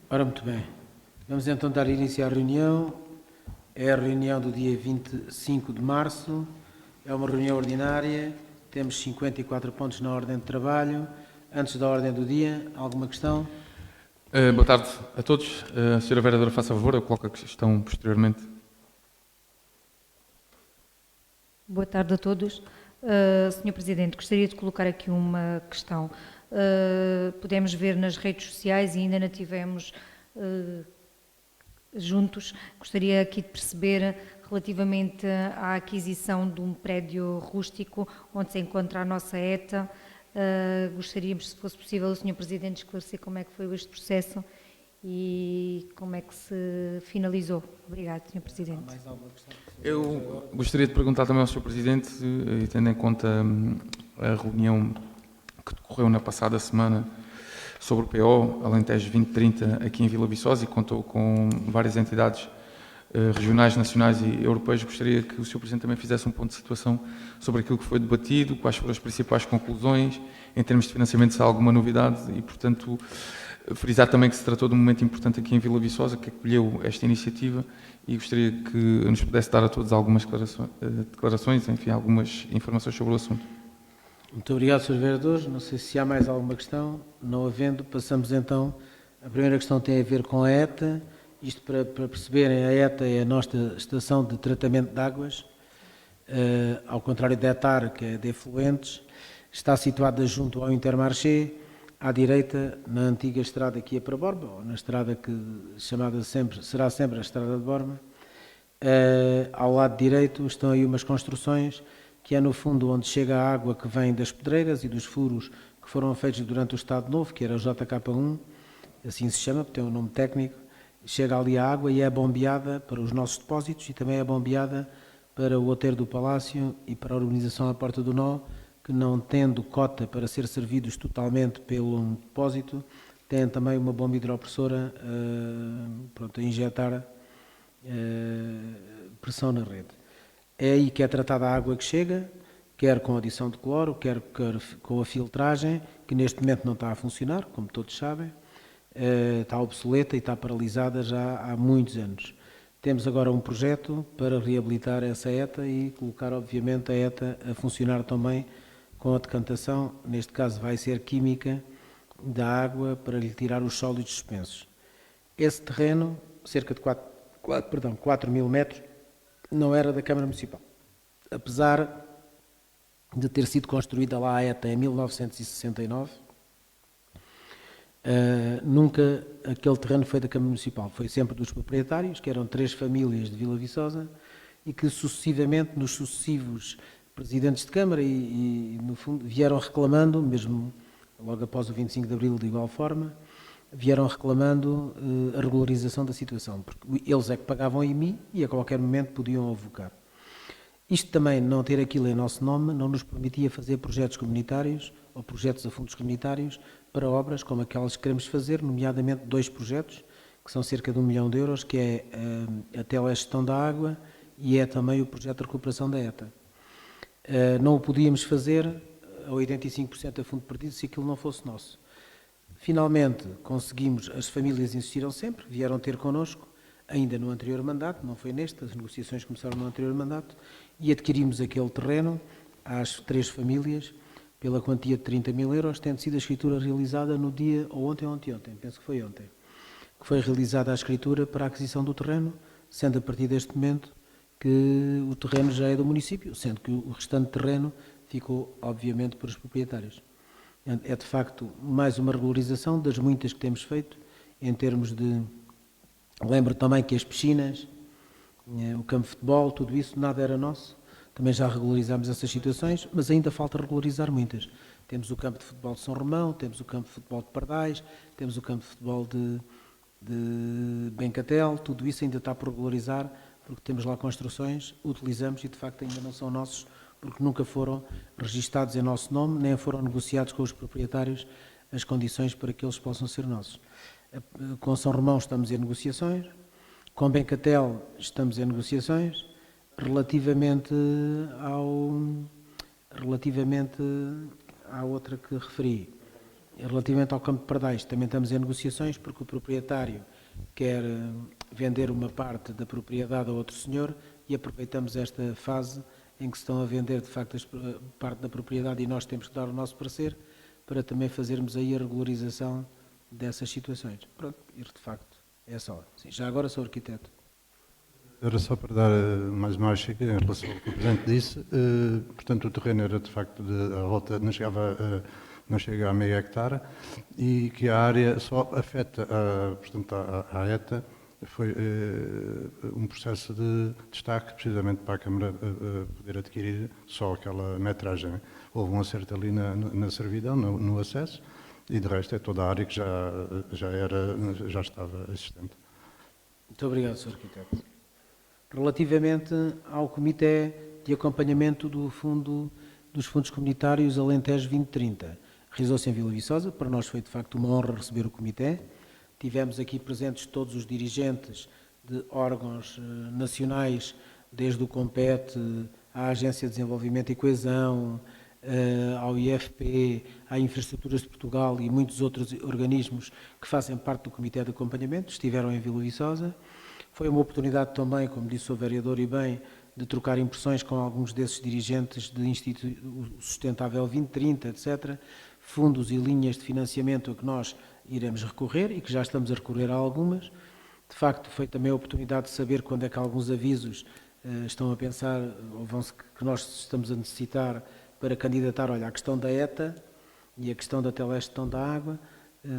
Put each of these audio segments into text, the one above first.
Ora, muito bem. Vamos então dar início à reunião. É a reunião do dia 25 de março. É uma reunião ordinária. Temos 54 pontos na ordem de trabalho. Antes da ordem do dia, alguma questão? Boa tarde a todos. A senhora vereadora, faça favor, eu coloco a questão posteriormente. Boa tarde a todos. Senhor Presidente, gostaria de colocar aqui uma questão. Podemos ver nas redes sociais e ainda não tivemos juntos. Gostaria aqui de perceber relativamente à aquisição de um prédio rústico onde se encontra a nossa ETA. Gostaríamos, se fosse possível, o Senhor Presidente esclarecer como é que foi este processo e como é que se finalizou. Obrigado, Senhor Presidente. Mais alguma questão? Eu gostaria de perguntar também ao Sr. Presidente, tendo em conta a reunião que decorreu na passada semana sobre o PO Alentejo 2030 aqui em Vila Viçosa e contou com várias entidades regionais, nacionais e europeias, gostaria que o Sr. Presidente também fizesse um ponto de situação sobre aquilo que foi debatido, quais foram as principais conclusões, em termos de financiamento, se há alguma novidade e, portanto, frisar também que se tratou de um momento importante aqui em Vila Viçosa, que acolheu esta iniciativa e gostaria que nos pudesse dar a todos algumas declarações, enfim, algumas informações sobre o assunto. Muito obrigado, Sr. Vereador. Não sei se há mais alguma questão. Não havendo, passamos então. A primeira questão tem a ver com a ETA. Isto para perceberem, a ETA é a nossa estação de tratamento de águas, ao contrário da ETAR, que é de efluentes. Está situada junto ao Intermarché, à direita, na antiga estrada que ia para Borba, ou na estrada que será sempre a estrada de Borba. Ao lado direito estão aí umas construções, que é no fundo onde chega a água que vem das pedreiras e dos furos que foram feitos durante o Estado Novo, que era o JK1, assim se chama, porque tem um nome técnico. Chega ali a água e é bombeada para os nossos depósitos e também é bombeada para o outeiro do Palácio e para a urbanização à Porta do Nó, que não tendo cota para ser servidos totalmente pelo depósito, têm também uma bomba hidropressora a injetar pressão na rede. É aí que é tratada a água que chega, quer com adição de cloro, quer com a filtragem, que neste momento não está a funcionar, como todos sabem. Está obsoleta e está paralisada já há muitos anos. Temos agora um projeto para reabilitar essa ETA e colocar, obviamente, a ETA a funcionar também com a decantação, neste caso vai ser química, da água para lhe tirar os sólidos suspensos. Esse terreno, cerca de 4 mil metros, não era da Câmara Municipal. Apesar de ter sido construída lá a ETA em 1969, nunca aquele terreno foi da Câmara Municipal, foi sempre dos proprietários, que eram 3 famílias de Vila Viçosa e que sucessivamente, nos sucessivos presidentes de Câmara e no fundo, vieram reclamando, mesmo logo após o 25 de Abril de igual forma, vieram reclamando a regularização da situação, porque eles é que pagavam a IMI e a qualquer momento podiam avocar. Isto também, não ter aquilo em nosso nome, não nos permitia fazer projetos comunitários ou projetos a fundos comunitários para obras como aquelas que queremos fazer, nomeadamente 2 projetos, que são cerca de 1 milhão de euros, que é a telegestão da água e é também o projeto de recuperação da ETA. Não o podíamos fazer a 85% a fundo perdido se aquilo não fosse nosso. Finalmente conseguimos, as famílias insistiram sempre, vieram ter connosco, ainda no anterior mandato, não foi neste, as negociações começaram no anterior mandato, e adquirimos aquele terreno às 3 famílias, pela quantia de 30 mil euros, tendo sido a escritura realizada no dia, ou ontem, penso que foi ontem, que foi realizada a escritura para a aquisição do terreno, sendo a partir deste momento que o terreno já é do município, sendo que o restante terreno ficou, obviamente, para os proprietários. É, de facto, mais uma regularização das muitas que temos feito, em termos de... Lembro também que as piscinas, o campo de futebol, tudo isso, nada era nosso. Também já regularizámos essas situações, mas ainda falta regularizar muitas. Temos o campo de futebol de São Romão, temos o campo de futebol de Pardais, temos o campo de futebol de Bencatel, tudo isso ainda está por regularizar, porque temos lá construções, utilizamos e de facto ainda não são nossos, porque nunca foram registados em nosso nome, nem foram negociados com os proprietários as condições para que eles possam ser nossos. Com São Romão estamos em negociações, com Bencatel estamos em negociações, relativamente à outra que referi, Relativamente ao campo de Pardais, também estamos em negociações porque o proprietário quer vender uma parte da propriedade a outro senhor e aproveitamos esta fase em que se estão a vender de facto parte da propriedade e nós temos que dar o nosso parecer para também fazermos aí a regularização dessas situações. Pronto, e de facto é só. Sim, já agora sou arquiteto. Era só para dar mais uma chega em relação ao que o Presidente disse. Portanto, o terreno era de facto a volta, não chega a meio hectare e que a área só afeta portanto, a ETA. Foi um processo de destaque precisamente para a Câmara poder adquirir só aquela metragem. Houve um acerto ali na servidão, no acesso, e de resto é toda a área que já estava existente. Muito obrigado, Sr. Arquiteto. Relativamente ao Comitê de Acompanhamento dos Fundos Comunitários Alentejo 2030, realizou-se em Vila Viçosa. Para nós foi de facto uma honra receber o Comitê. Tivemos aqui presentes todos os dirigentes de órgãos nacionais, desde o COMPET, à Agência de Desenvolvimento e Coesão, ao IFP, à Infraestruturas de Portugal e muitos outros organismos que fazem parte do Comitê de Acompanhamento, estiveram em Vila Viçosa. Foi uma oportunidade também, como disse o vereador e bem, de trocar impressões com alguns desses dirigentes de Instituto Sustentável 2030, etc., fundos e linhas de financiamento a que nós iremos recorrer e que já estamos a recorrer a algumas. De facto, foi também a oportunidade de saber quando é que alguns avisos estão a pensar, ou que nós estamos a necessitar para candidatar, olha, a questão da ETA e a questão da telegestão da água.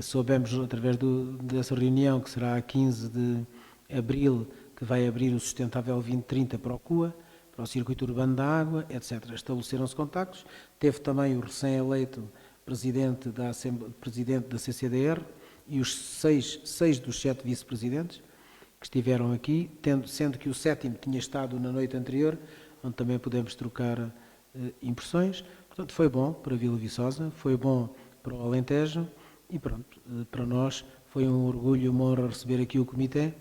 Soubemos, através dessa reunião, que será a 15 de abril, que vai abrir o Sustentável 2030 para o CUA, para o Circuito Urbano da Água, etc. Estabeleceram-se contactos. Teve também o recém-eleito presidente da CCDR e os seis dos 7 vice-presidentes que estiveram aqui, sendo que o 7º tinha estado na noite anterior, onde também pudemos trocar impressões. Portanto, foi bom para Vila Viçosa, foi bom para o Alentejo e pronto, para nós foi um orgulho e uma honra receber aqui o Comitê.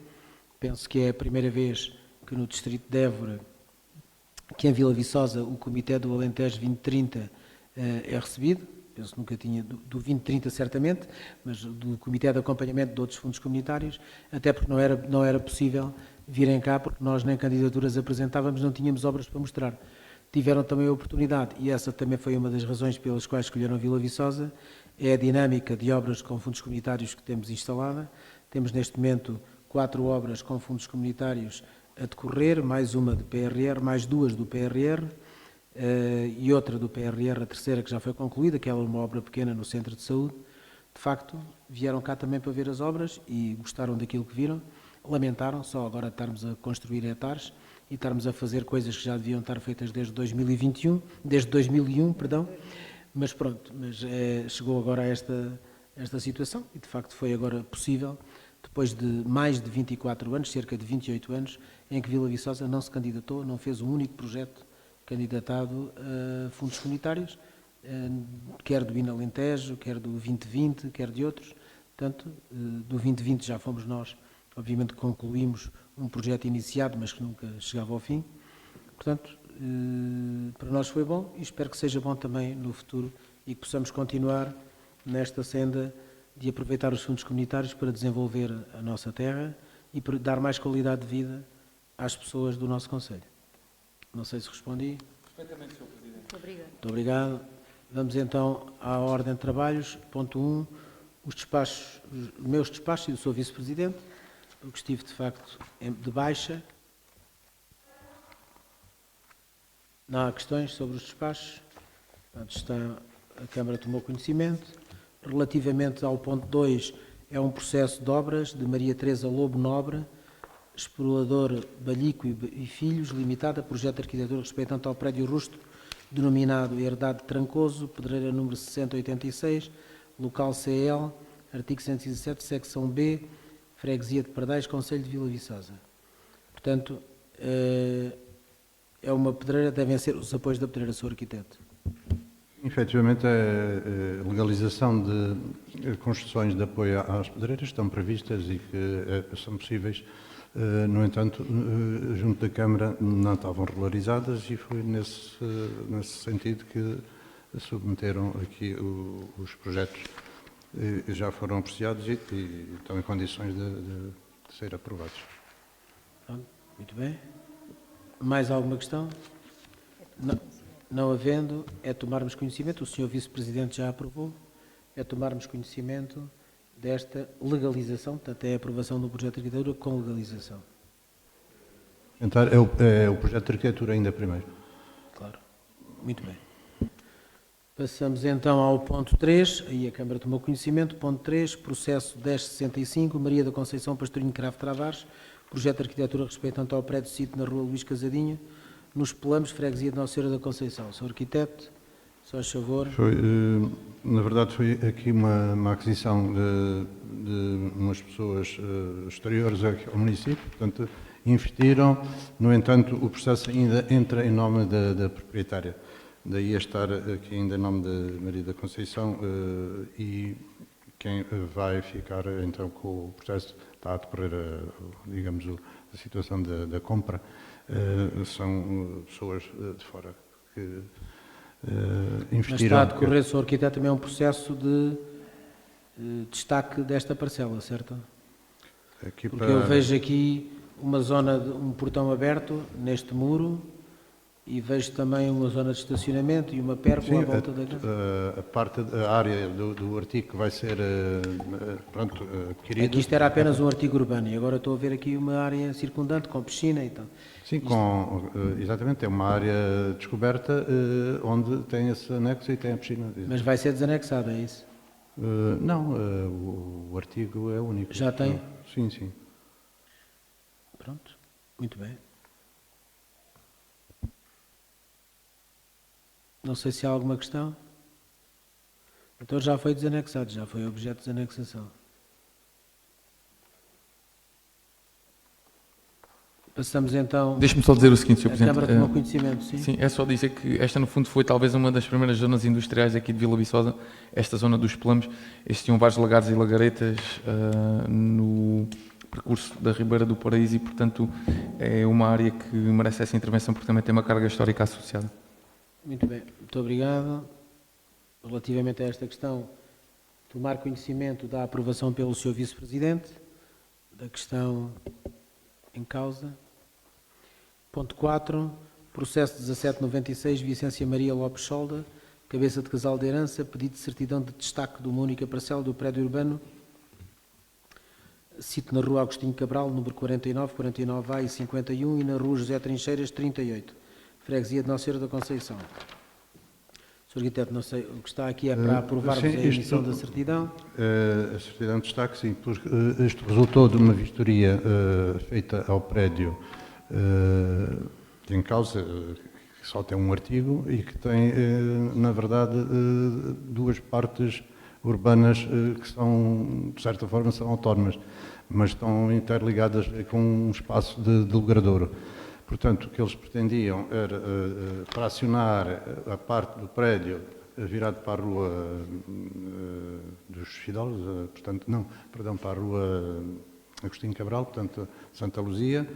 Penso que é a primeira vez que no Distrito de Évora, que em Vila Viçosa, o Comitê do Alentejo 2030 é recebido. Penso que nunca tinha, do 2030 certamente, mas do Comitê de Acompanhamento de outros fundos comunitários, até porque não era possível virem cá, porque nós nem candidaturas apresentávamos, não tínhamos obras para mostrar. Tiveram também a oportunidade, e essa também foi uma das razões pelas quais escolheram Vila Viçosa, é a dinâmica de obras com fundos comunitários que temos instalada. Temos neste momento 4 obras com fundos comunitários a decorrer, mais uma do PRR, mais 2 do PRR, e outra do PRR, a terceira que já foi concluída, que é uma obra pequena no Centro de Saúde. De facto, vieram cá também para ver as obras e gostaram daquilo que viram. Lamentaram só agora estarmos a construir hectares e estarmos a fazer coisas que já deviam estar feitas desde 2001, perdão. Mas pronto, chegou agora a esta situação e de facto foi agora possível, depois de mais de 24 anos, cerca de 28 anos, em que Vila Viçosa não se candidatou, não fez um único projeto candidatado a fundos comunitários, quer do Alentejo, quer do 2020, quer de outros. Portanto, do 2020 já fomos nós, obviamente concluímos um projeto iniciado, mas que nunca chegava ao fim. Portanto, para nós foi bom e espero que seja bom também no futuro e que possamos continuar nesta senda de aproveitar os fundos comunitários para desenvolver a nossa terra e para dar mais qualidade de vida às pessoas do nosso concelho. Não sei se respondi. Perfeitamente, Sr. Presidente. Muito obrigada. Muito obrigado. Vamos então à ordem de trabalhos. Ponto 1, os meus despachos e do Sr. Vice-Presidente, porque estive de facto de baixa. Não há questões sobre os despachos. Portanto, a Câmara tomou conhecimento. Relativamente ao ponto 2, é um processo de obras de Maria Teresa Lobo Nobre, explorador Balhico e Filhos, limitada, projeto de arquitetura respeitante ao prédio rústico, denominado Herdade de Trancoso, pedreira número 6086, local CL, artigo 117, secção B, freguesia de Pardais, concelho de Vila Viçosa. Portanto, é uma pedreira, devem ser os apoios da pedreira, Sr. Arquiteto. Efetivamente, a legalização de construções de apoio às pedreiras estão previstas e que são possíveis. No entanto, junto da Câmara não estavam regularizadas e foi nesse sentido que submeteram aqui os projetos já foram apreciados e estão em condições de ser aprovados. Pronto, muito bem. Mais alguma questão? Não havendo, é tomarmos conhecimento, o Sr. Vice-Presidente já aprovou, é tomarmos conhecimento desta legalização, portanto é a aprovação do projeto de arquitetura com legalização. Então, é o projeto de arquitetura ainda primeiro. Claro. Muito bem. Passamos então ao ponto 3, aí a Câmara tomou conhecimento. Ponto 3, processo 1065, Maria da Conceição Pastorinho Cravo Travares, projeto de arquitetura respeitante ao prédio sítio na rua Luís Casadinho, nos Pelamos, freguesia de Nossa Senhora da Conceição. Sr. Arquiteto, só favor. Na verdade, foi aqui uma aquisição de umas pessoas exteriores ao município, portanto, investiram, no entanto, o processo ainda entra em nome da proprietária. Daí a estar aqui ainda em nome de Maria da Conceição e quem vai ficar então com o processo, está a decorrer, digamos, a situação da compra, são pessoas de fora que investiram. Mas está a decorrer, Sr. Arquiteto, também é um processo de destaque desta parcela, certo? Aqui Porque eu vejo aqui uma zona, um portão aberto neste muro e vejo também uma zona de estacionamento e uma pérgola à volta da casa. A área do artigo que vai ser adquirido. Aqui isto era apenas um artigo urbano e agora estou a ver aqui uma área circundante com piscina e tal. Sim, exatamente, é uma área descoberta onde tem esse anexo e tem a piscina. Mas vai ser desanexado, é isso? Não, o artigo é único. Já tem? Sim, sim. Pronto, muito bem. Não sei se há alguma questão. Então já foi desanexado, já foi objeto de desanexação. Passamos então... Deixe-me só dizer o seguinte, Sr. A Presidente. Câmara tomou conhecimento, sim? Sim, é só dizer que esta, no fundo, foi talvez uma das primeiras zonas industriais aqui de Vila Viçosa, esta zona dos Pelamos. Existiam vários lagares e lagaretas no percurso da Ribeira do Paraíso e, portanto, é uma área que merece essa intervenção porque também tem uma carga histórica associada. Muito bem, muito obrigado. Relativamente a esta questão, tomar conhecimento da aprovação pelo Sr. Vice-Presidente, da questão em causa. Ponto 4, processo 1796, Vicência Maria Lopes Solda, cabeça de casal de herança, pedido de certidão de destaque de uma única parcela do prédio urbano, sito na rua Agostinho Cabral, número 49, 49A e 51, e na rua José Trincheiras, 38, freguesia de Nossa Senhora da Conceição. Sr. Arquiteto, não sei, o que está aqui é para aprovarmos a emissão da certidão. A certidão de destaque, sim, porque isto resultou de uma vistoria feita ao prédio em causa, que só tem um artigo e que tem, na verdade, duas partes urbanas que são, de certa forma, são autónomas, mas estão interligadas com um espaço de logradouro. Portanto, o que eles pretendiam era fracionar a parte do prédio virado para a rua dos Fidalgos, portanto, não, perdão, para a rua Agostinho Cabral, portanto, Santa Luzia,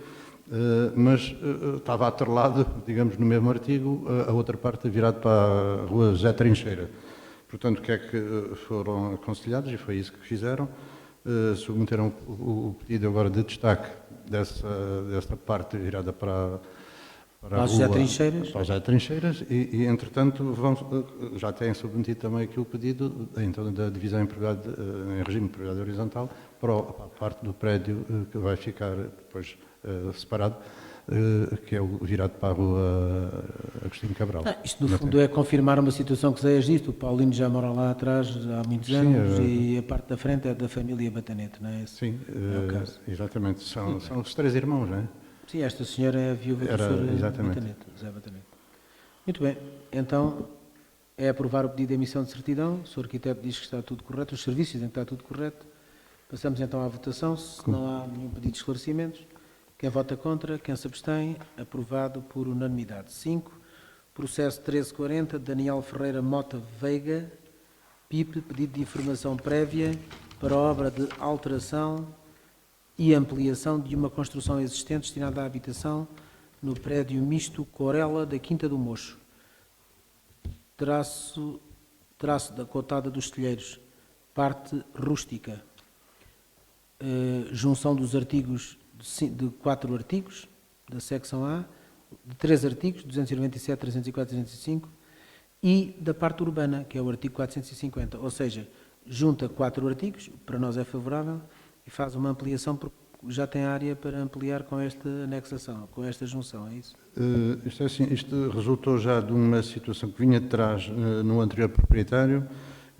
mas estava atrelado, digamos, no mesmo artigo, a outra parte virada para a rua José Trincheira. Portanto, o que é que foram aconselhados, e foi isso que fizeram, submeteram o pedido agora de destaque dessa parte virada para a José rua, Trincheiras. para José Trincheiras e entretanto, já têm submetido também aqui o pedido então, da divisão em regime de propriedade horizontal para a parte do prédio que vai ficar depois separado, que é o virado para a rua Agostinho Cabral. Isto, no fundo, é confirmar uma situação que já existe. O Paulino já mora lá atrás há muitos anos e a parte da frente é da família Batanete, não é? Sim, é o caso. exatamente. São os três irmãos, não é? Sim, esta senhora é a viúva do Sr. Batanete, José Batanete. Muito bem, então é aprovar o pedido de emissão de certidão. O Sr. Arquiteto diz que está tudo correto, os serviços dizem que está tudo correto. Passamos então à votação, se não há nenhum pedido de esclarecimentos. Quem vota contra, quem se abstém, aprovado por unanimidade. 5. Processo 1340, Daniel Ferreira Mota Veiga, PIP, pedido de informação prévia para obra de alteração e ampliação de uma construção existente destinada à habitação no prédio misto Corela da Quinta do Mocho. Traço da Cotada dos Telheiros, parte rústica. Junção dos artigos, de 4 artigos, da secção A, de 3 artigos, 297, 304, 305, e da parte urbana, que é o artigo 450, ou seja, junta 4 artigos, para nós é favorável, e faz uma ampliação, porque já tem área para ampliar com esta anexação, com esta junção, é isso? Isto é assim, isto resultou já de uma situação que vinha de trás no anterior proprietário,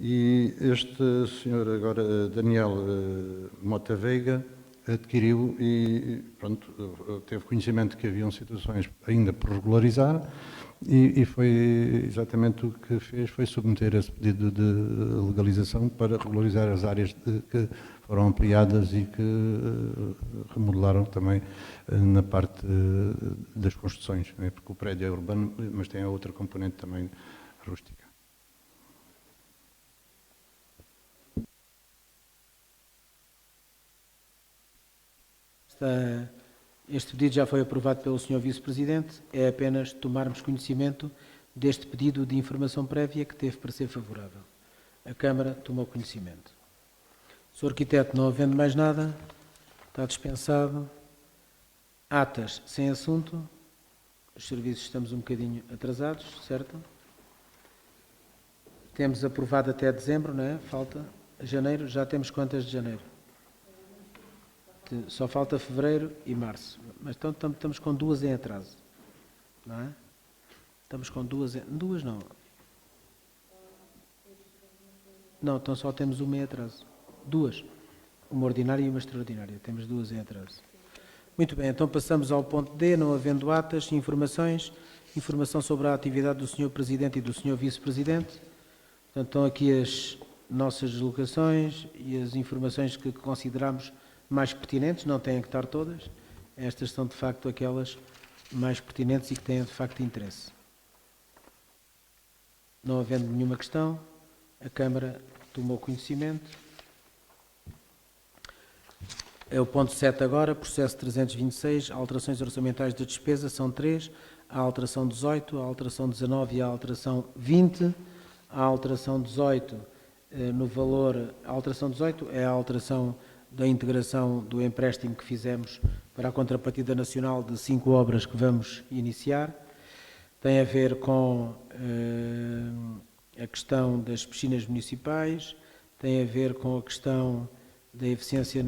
e este senhor agora, Daniel Mota Veiga, adquiriu e pronto, teve conhecimento que haviam situações ainda por regularizar, e foi exatamente o que fez, foi submeter esse pedido de legalização para regularizar as áreas que foram ampliadas e que remodelaram também na parte das construções, né? Porque o prédio é urbano, mas tem a outra componente também rústica. Este pedido já foi aprovado pelo Sr. Vice-Presidente, é apenas tomarmos conhecimento deste pedido de informação prévia que teve para ser favorável. A Câmara tomou conhecimento. Sr. Arquiteto, não havendo mais nada, está dispensado. Atas sem assunto. Os serviços estamos um bocadinho atrasados, certo? Temos aprovado até dezembro, não é? Falta janeiro. Já temos quantas de janeiro? Só falta fevereiro e março. Mas então estamos com 2 em atraso. Não é? Estamos com 2 em... 2 não. Não, então só temos 1 em atraso. 2. Uma ordinária e uma extraordinária. Temos 2 em atraso. Muito bem, então passamos ao ponto D, não havendo atas, informações. Informação sobre a atividade do Sr. Presidente e do Sr. Vice-Presidente. Portanto, estão aqui as nossas deslocações e as informações que consideramos mais pertinentes, não têm que estar todas. Estas são, de facto, aquelas mais pertinentes e que têm, de facto, interesse. Não havendo nenhuma questão, a Câmara tomou conhecimento. É o ponto 7 agora, processo 326, alterações orçamentais de despesa, são 3, a alteração 18, a alteração 19 e a alteração 20. A alteração 18, no valor, a alteração 18 é a alteração da integração do empréstimo que fizemos para a contrapartida nacional de 5 obras que vamos iniciar. Tem a ver com a questão das piscinas municipais, tem a ver com a questão da eficiência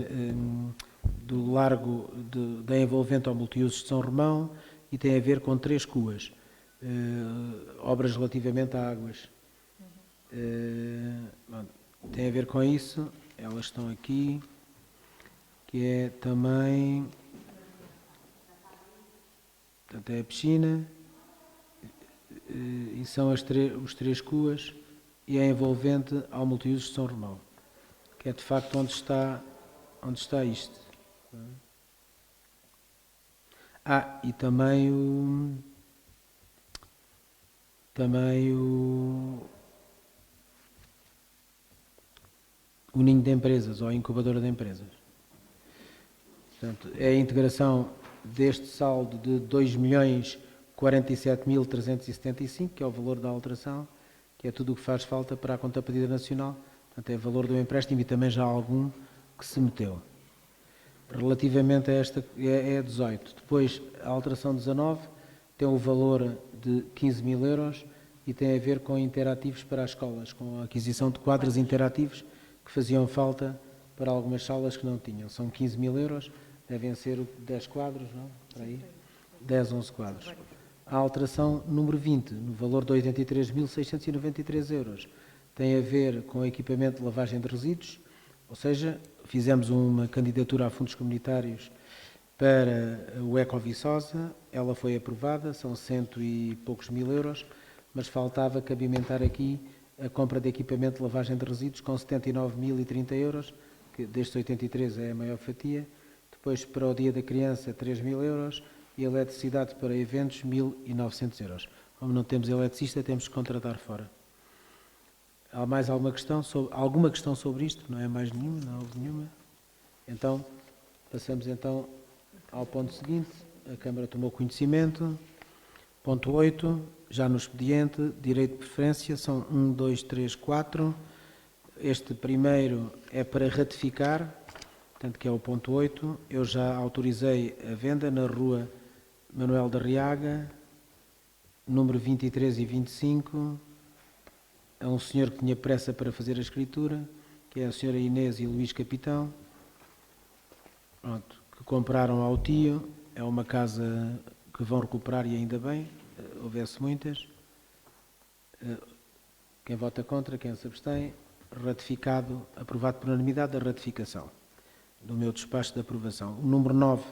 do largo da envolvente ao multiusos de São Romão e tem a ver com 3 cuas, obras relativamente a águas. Tem a ver com isso, elas estão aqui, que é também, portanto é a piscina, e são os 3 cuas, e é envolvente ao multiusos de São Romão, que é de facto onde está isto. E também o ninho de empresas, ou a incubadora de empresas. Portanto, é a integração deste saldo de 2.047.375, que é o valor da alteração, que é tudo o que faz falta para a contrapartida nacional. Portanto, é o valor do empréstimo e também já há algum que se meteu. Relativamente a esta, é 18. Depois, a alteração 19 tem o valor de 15.000 euros e tem a ver com interativos para as escolas, com a aquisição de quadros interativos que faziam falta para algumas salas que não tinham. São 15.000 euros, devem ser 10 quadros, não? Por aí? 10, 11 quadros. A alteração número 20, no valor de 83.693 euros, tem a ver com equipamento de lavagem de resíduos, ou seja, fizemos uma candidatura a fundos comunitários para o Eco Viçosa, ela foi aprovada, são 100 e poucos mil euros, mas faltava cabimentar aqui a compra de equipamento de lavagem de resíduos com 79.030 euros, que destes 83 é a maior fatia, depois para o Dia da Criança 3.000 euros e eletricidade para eventos 1.900 euros. Como não temos eletricista, temos que contratar fora. Há mais alguma questão sobre isto? Não é mais nenhuma? Não houve nenhuma? Então, passamos então ao ponto seguinte. A Câmara tomou conhecimento. Ponto 8, já no expediente, direito de preferência, são 1, 2, 3, 4. este primeiro é para ratificar, portanto, que é o ponto 8. Eu já autorizei a venda na rua Manuel da Riaga, número 23 e 25, a um senhor que tinha pressa para fazer a escritura, que é a senhora Inês e Luís Capitão, pronto, que compraram ao tio. É uma casa que vão recuperar e ainda bem, houvesse muitas. Quem vota contra, quem se abstém, ratificado, aprovado por unanimidade a ratificação do meu despacho de aprovação. O número 9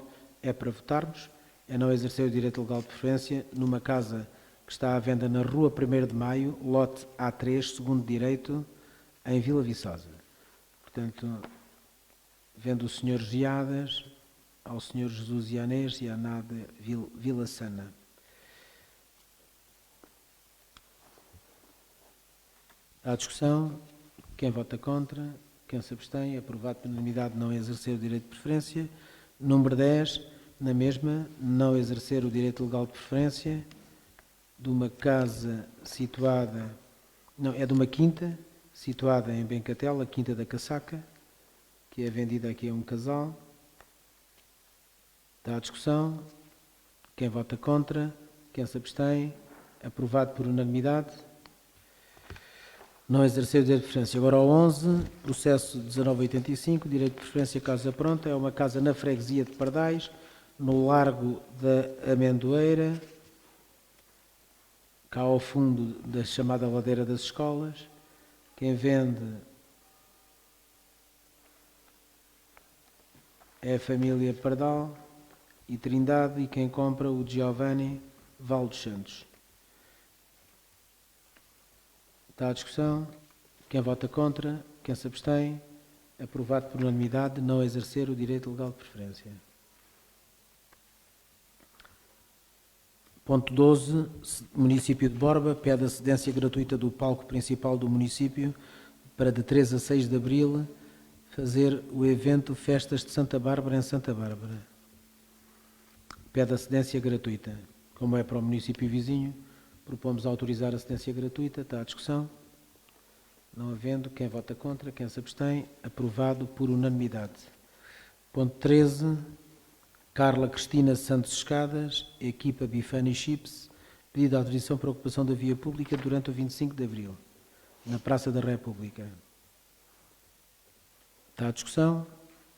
é para votarmos, é não exercer o direito legal de preferência numa casa que está à venda na rua 1º de Maio, lote A3, segundo direito, em Vila Viçosa. Portanto, vendo o Sr. Giadas, ao Sr. Jesus Ianês e a Nada Vila Sana. À discussão, quem vota contra, quem se abstém, aprovado por unanimidade não exercer o direito de preferência. Número 10, na mesma, não exercer o direito legal de preferência de uma casa situada, não, é de uma quinta, situada em Bencatel, a Quinta da Casaca, que é vendida aqui a um casal. Está à discussão, quem vota contra, quem se abstém, aprovado por unanimidade. Não exercer o direito de preferência. Agora ao 11, processo 1985, direito de preferência casa pronta, é uma casa na freguesia de Pardais, no Largo da Amendoeira, cá ao fundo da chamada Ladeira das Escolas. Quem vende é a família Pardal e Trindade, e quem compra o Giovanni Val dos Santos. Está à discussão. Quem vota contra, quem se abstém, aprovado por unanimidade, não exercer o direito legal de preferência. Ponto 12. Município de Borba pede a cedência gratuita do palco principal do município para de 3 a 6 de abril fazer o evento Festas de Santa Bárbara em Santa Bárbara. Pede a cedência gratuita. Como é para o município vizinho, propomos autorizar a cedência gratuita. Está à discussão. Não havendo, quem vota contra, quem se abstém, aprovado por unanimidade. Ponto 13. Carla Cristina Santos Escadas, equipa Bifani Chips, pedido de autorização para ocupação da via pública durante o 25 de abril, na Praça da República. Está à discussão.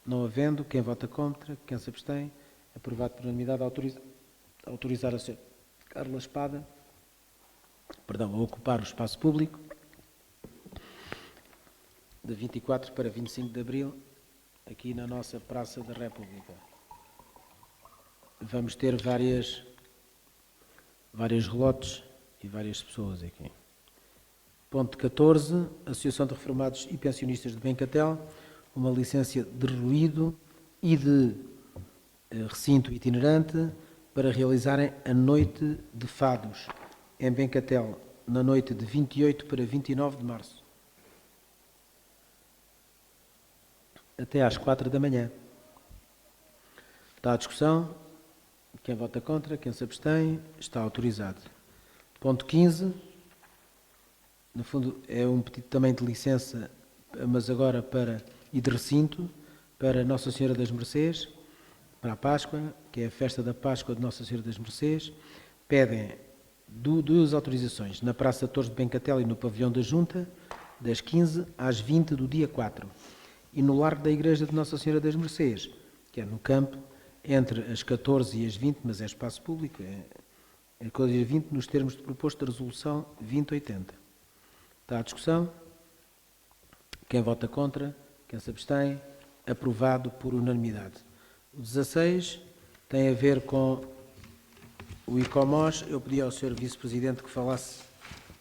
Não havendo, quem vota contra, quem se abstém, aprovado por unanimidade, autorizar a senhora Carla Espada, a ocupar o espaço público de 24 para 25 de abril, aqui na nossa Praça da República. Vamos ter vários relotes e várias pessoas aqui. Ponto 14, Associação de Reformados e Pensionistas de Bencatel, uma licença de ruído e de recinto itinerante para realizarem a Noite de Fados em Bencatel, na noite de 28 para 29 de março. Até às 4 da manhã. Está à discussão. Quem vota contra, quem se abstém, está autorizado. Ponto 15. No fundo, é um pedido também de licença, mas agora e de recinto, para Nossa Senhora das Mercês, para a Páscoa, que é a festa da Páscoa de Nossa Senhora das Mercês. Pedem duas autorizações, na Praça Torres de Bencatel e no Pavilhão da Junta, das 15 às 20 do dia 4. E no Largo da Igreja de Nossa Senhora das Mercês, que é no campo, entre as 14 e as 20, mas é espaço público, é 14 e 20, nos termos de proposto da Resolução 2080. Está à discussão. Quem vota contra, quem se abstém, aprovado por unanimidade. O 16 tem a ver com o ICOMOS. Eu pedi ao Sr. Vice-Presidente que falasse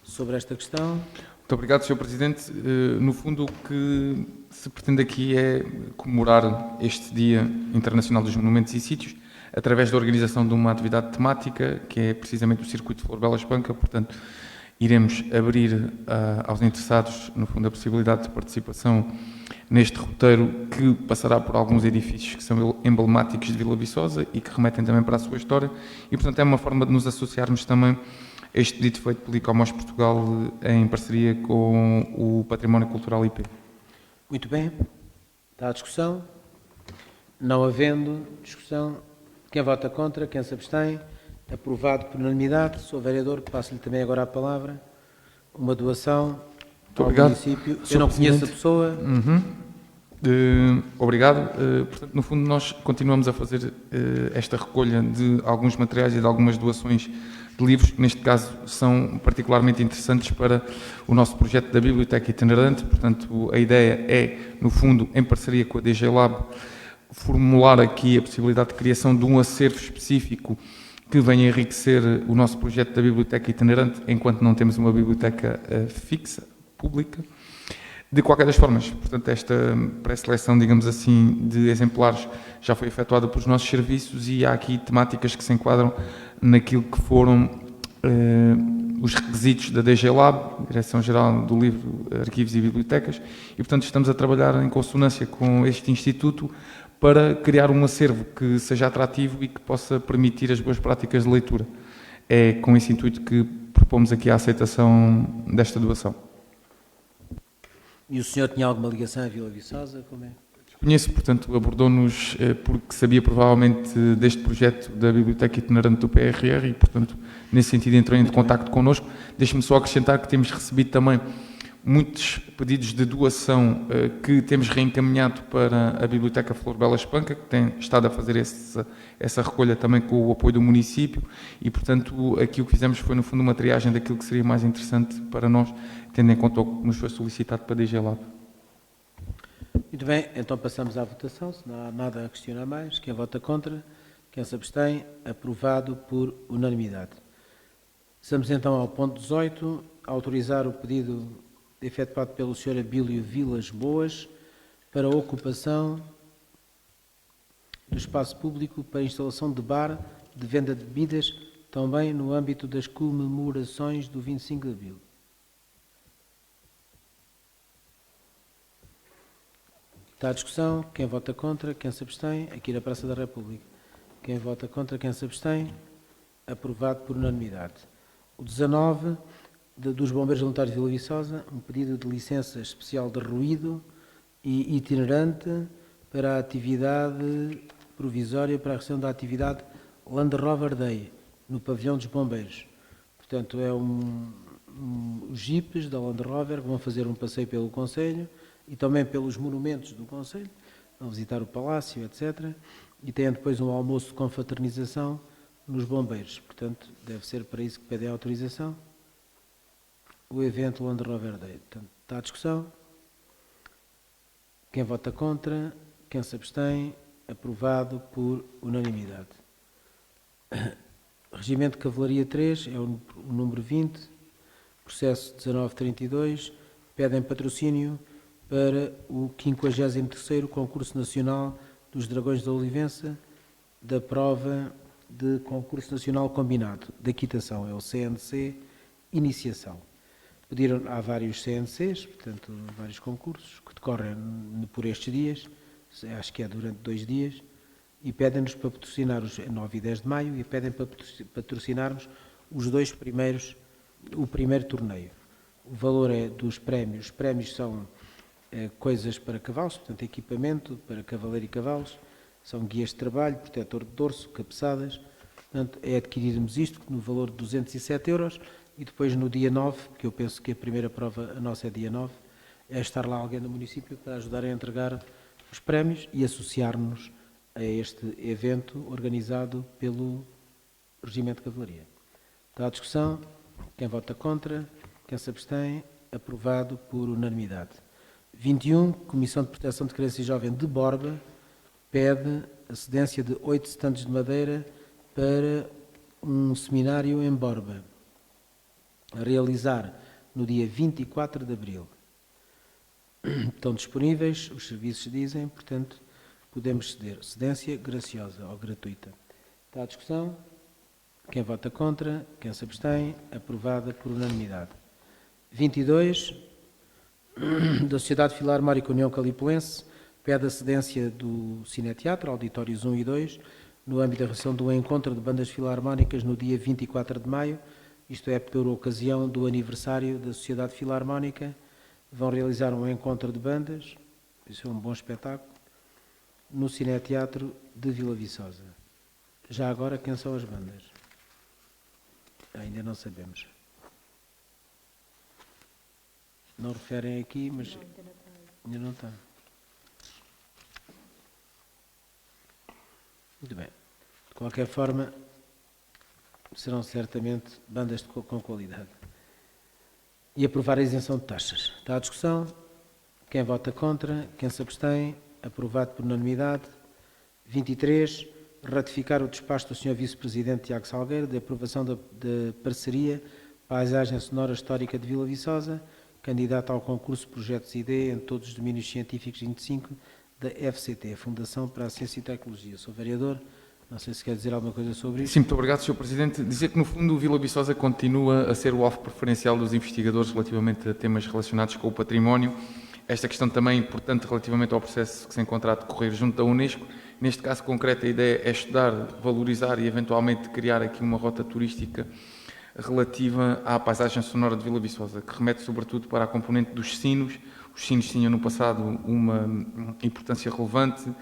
sobre esta questão. Muito obrigado, Sr. Presidente. No fundo, o que se pretende aqui é comemorar este Dia Internacional dos Monumentos e Sítios através da organização de uma atividade temática, que é precisamente o Circuito Flor Bela Espanca. Portanto, iremos abrir aos interessados, no fundo, a possibilidade de participação neste roteiro que passará por alguns edifícios que são emblemáticos de Vila Viçosa e que remetem também para a sua história. E, portanto, é uma forma de nos associarmos também este pedido feito pelo ICOMOS Portugal em parceria com o Património Cultural IP. Muito bem. Está a discussão? Não havendo discussão, quem vota contra, quem se abstém? Aprovado por unanimidade. Sou vereador, passo-lhe também agora a palavra. Uma doação ao obrigado, município. Sr. Eu não conheço a Presidente. pessoa. Obrigado. Portanto, no fundo, nós continuamos a fazer esta recolha de alguns materiais e de algumas doações de livros, que neste caso são particularmente interessantes para o nosso projeto da Biblioteca Itinerante. Portanto, a ideia é, no fundo, em parceria com a DG Lab, formular aqui a possibilidade de criação de um acervo específico que venha enriquecer o nosso projeto da Biblioteca Itinerante, enquanto não temos uma biblioteca fixa, pública. De qualquer das formas, portanto, esta pré-seleção, digamos assim, de exemplares já foi efetuada pelos nossos serviços e há aqui temáticas que se enquadram naquilo que foram os requisitos da DG Lab, Direção-Geral do Livro, Arquivos e Bibliotecas, e, portanto, estamos a trabalhar em consonância com este Instituto para criar um acervo que seja atrativo e que possa permitir as boas práticas de leitura. É com esse intuito que propomos aqui a aceitação desta doação. E o senhor tinha alguma ligação à Vila Viçosa? Como é? Conheço, portanto, abordou-nos porque sabia provavelmente deste projeto da Biblioteca Itinerante do PRR e, portanto, nesse sentido entrou em contacto connosco. Deixe-me só acrescentar que temos recebido também muitos pedidos de doação que temos reencaminhado para a Biblioteca Flor Bela Espanca, que tem estado a fazer essa recolha também com o apoio do município e, portanto, aqui o que fizemos foi, no fundo, uma triagem daquilo que seria mais interessante para nós, tendo em conta o que nos foi solicitado para a DG Lab. Muito bem, então passamos à votação, se não há nada a questionar mais. Quem vota contra, quem se abstém, aprovado por unanimidade. Passamos então ao ponto 18, autorizar o pedido efetuado pelo Sr. Abílio Vilas Boas para a ocupação do espaço público para instalação de bar de venda de bebidas, também no âmbito das comemorações do 25 de Abril. Está a discussão. Quem vota contra, quem se abstém, aqui na Praça da República. Quem vota contra, quem se abstém, aprovado por unanimidade. O 19, dos Bombeiros Voluntários de Vila Viçosa, um pedido de licença especial de ruído e itinerante para a atividade provisória para a realização da atividade Land Rover Day, no pavilhão dos Bombeiros. Portanto, é os jipes da Land Rover que vão fazer um passeio pelo Conselho e também pelos monumentos do Conselho, vão visitar o Palácio, etc. E têm depois um almoço de confraternização nos Bombeiros. Portanto, deve ser para isso que pedem a autorização. O evento Land Rover Day. Portanto, está a discussão. Quem vota contra, quem se abstém, aprovado por unanimidade. Regimento de Cavalaria 3, é o número 20, processo 1932, pedem patrocínio para o 53º Concurso Nacional dos Dragões da Olivença, da prova de Concurso Nacional Combinado, da quitação, é o CNC Iniciação. Pediram, há vários CNCs, portanto, vários concursos que decorrem por estes dias, acho que é durante 2 dias, e pedem-nos para patrocinar os 9 e 10 de maio e pedem para patrocinarmos os 2 primeiros, o primeiro torneio. O valor é dos prémios. Os prémios são coisas para cavalos, portanto, equipamento para cavaleiro e cavalos, são guias de trabalho, protetor de dorso, cabeçadas, portanto, é adquirirmos isto no valor de 207 euros e depois no dia 9, porque eu penso que a primeira prova, a nossa é dia 9, é estar lá alguém do município para ajudar a entregar os prémios e associar-nos a este evento organizado pelo Regimento de Cavalaria. Está a discussão. Quem vota contra, quem se abstém, aprovado por unanimidade. 21, Comissão de Proteção de Criança e Jovem de Borba pede a cedência de 8 estandes de madeira para um seminário em Borba, a realizar no dia 24 de abril. Estão disponíveis, os serviços dizem, portanto, podemos ceder. Cedência graciosa ou gratuita. Está a discussão. Quem vota contra, quem se abstém, aprovada por unanimidade. 22, da Sociedade Filarmónica União Calipulense, pede a cedência do Cineteatro, auditórios 1 e 2, no âmbito da realização do encontro de bandas filarmónicas no dia 24 de maio, isto é, por ocasião do aniversário da Sociedade Filarmónica. Vão realizar um encontro de bandas Isso é um bom espetáculo, no Cineteatro de Vila Viçosa. Já agora, quem são as bandas? Ainda não sabemos. Não referem aqui, mas ainda não está. Muito bem. De qualquer forma, serão certamente bandas com qualidade. E aprovar a isenção de taxas. Está à discussão. Quem vota contra? Quem se abstém? Aprovado por unanimidade. 23. Ratificar o despacho do Sr. Vice-Presidente Tiago Salgueiro de aprovação da parceria Paisagem Sonora Histórica de Vila Viçosa, candidato ao concurso Projetos ID em todos os domínios científicos 25 da FCT, Fundação para a Ciência e Tecnologia. Sou vereador, não sei se quer dizer alguma coisa sobre isto. Sim, muito obrigado, Sr. Presidente. Dizer que, no fundo, o Vila Viçosa continua a ser o alvo preferencial dos investigadores relativamente a temas relacionados com o património. Esta questão também é importante relativamente ao processo que se encontra a decorrer junto da Unesco. Neste caso concreto, a ideia é estudar, valorizar e, eventualmente, criar aqui uma rota turística relativa à paisagem sonora de Vila Viçosa, que remete, sobretudo, para a componente dos sinos. Os sinos tinham, no passado, uma importância relevante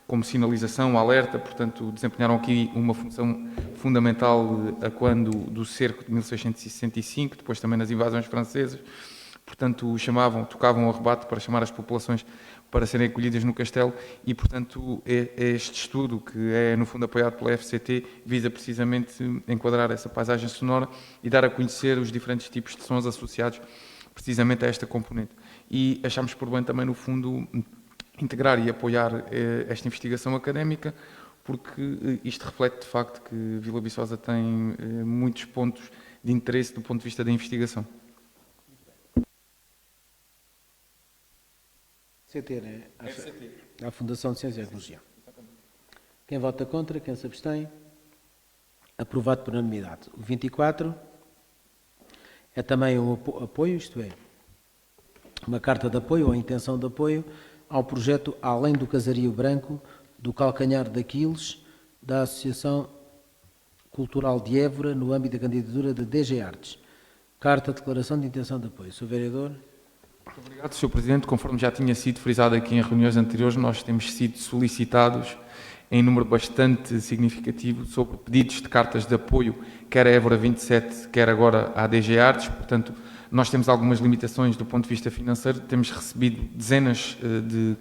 como sinalização, alerta, portanto, desempenharam aqui uma função fundamental a quando do cerco de 1665, depois também nas invasões francesas. Portanto, tocavam ao rebate para chamar as populações para serem acolhidas no castelo e, portanto, este estudo, que é, no fundo, apoiado pela FCT, visa precisamente enquadrar essa paisagem sonora e dar a conhecer os diferentes tipos de sons associados precisamente a esta componente. E achamos por bem também, no fundo, integrar e apoiar esta investigação académica, porque isto reflete, de facto, que Vila Viçosa tem muitos pontos de interesse do ponto de vista da investigação. FCT, né? A Fundação de Ciência e Tecnologia. Quem vota contra? Quem se abstém? Aprovado por unanimidade. O 24 é também um apoio, isto é, uma carta de apoio ou intenção de apoio ao projeto Além do Casario Branco, do Calcanhar de Aquiles, da Associação Cultural de Évora, no âmbito da candidatura da DG Artes. Carta de declaração de intenção de apoio. Sr. Vereador. Muito obrigado, Sr. Presidente. Conforme já tinha sido frisado aqui em reuniões anteriores, nós temos sido solicitados em número bastante significativo sobre pedidos de cartas de apoio, quer à Évora 27, quer agora à DG Artes. Portanto, nós temos algumas limitações do ponto de vista financeiro, temos recebido dezenas de